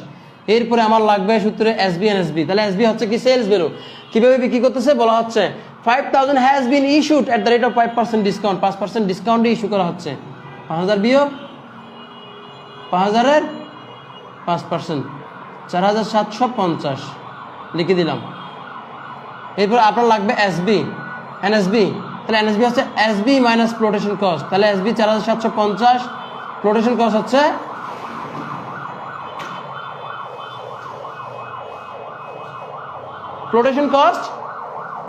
এরপরে আমার লাগবে সূত্রে এসবি এন্ড এসবি, তাহলে এসবি হচ্ছে কি সেলস ভ্যালু। কিভাবে বিক্রি করতেছে বলা হচ্ছে 5,000 has been issued at the rate of 5% discount, 5% ডিসকাউন্টে ইস্যু করা হচ্ছে। 5,000 বিয়োগ 5,000-এর 5%, 4,750 লিখে দিলাম। এরপর আপনার লাগবে এসবি এনএসবি, তাহলে এনএসবি হচ্ছে এসবি মাইনাস ফ্লোটেশন কস্ট, তাহলে এসবি 4,750, ফ্লোটেশন কস্ট হচ্ছে ফ্লোটেশন কস্ট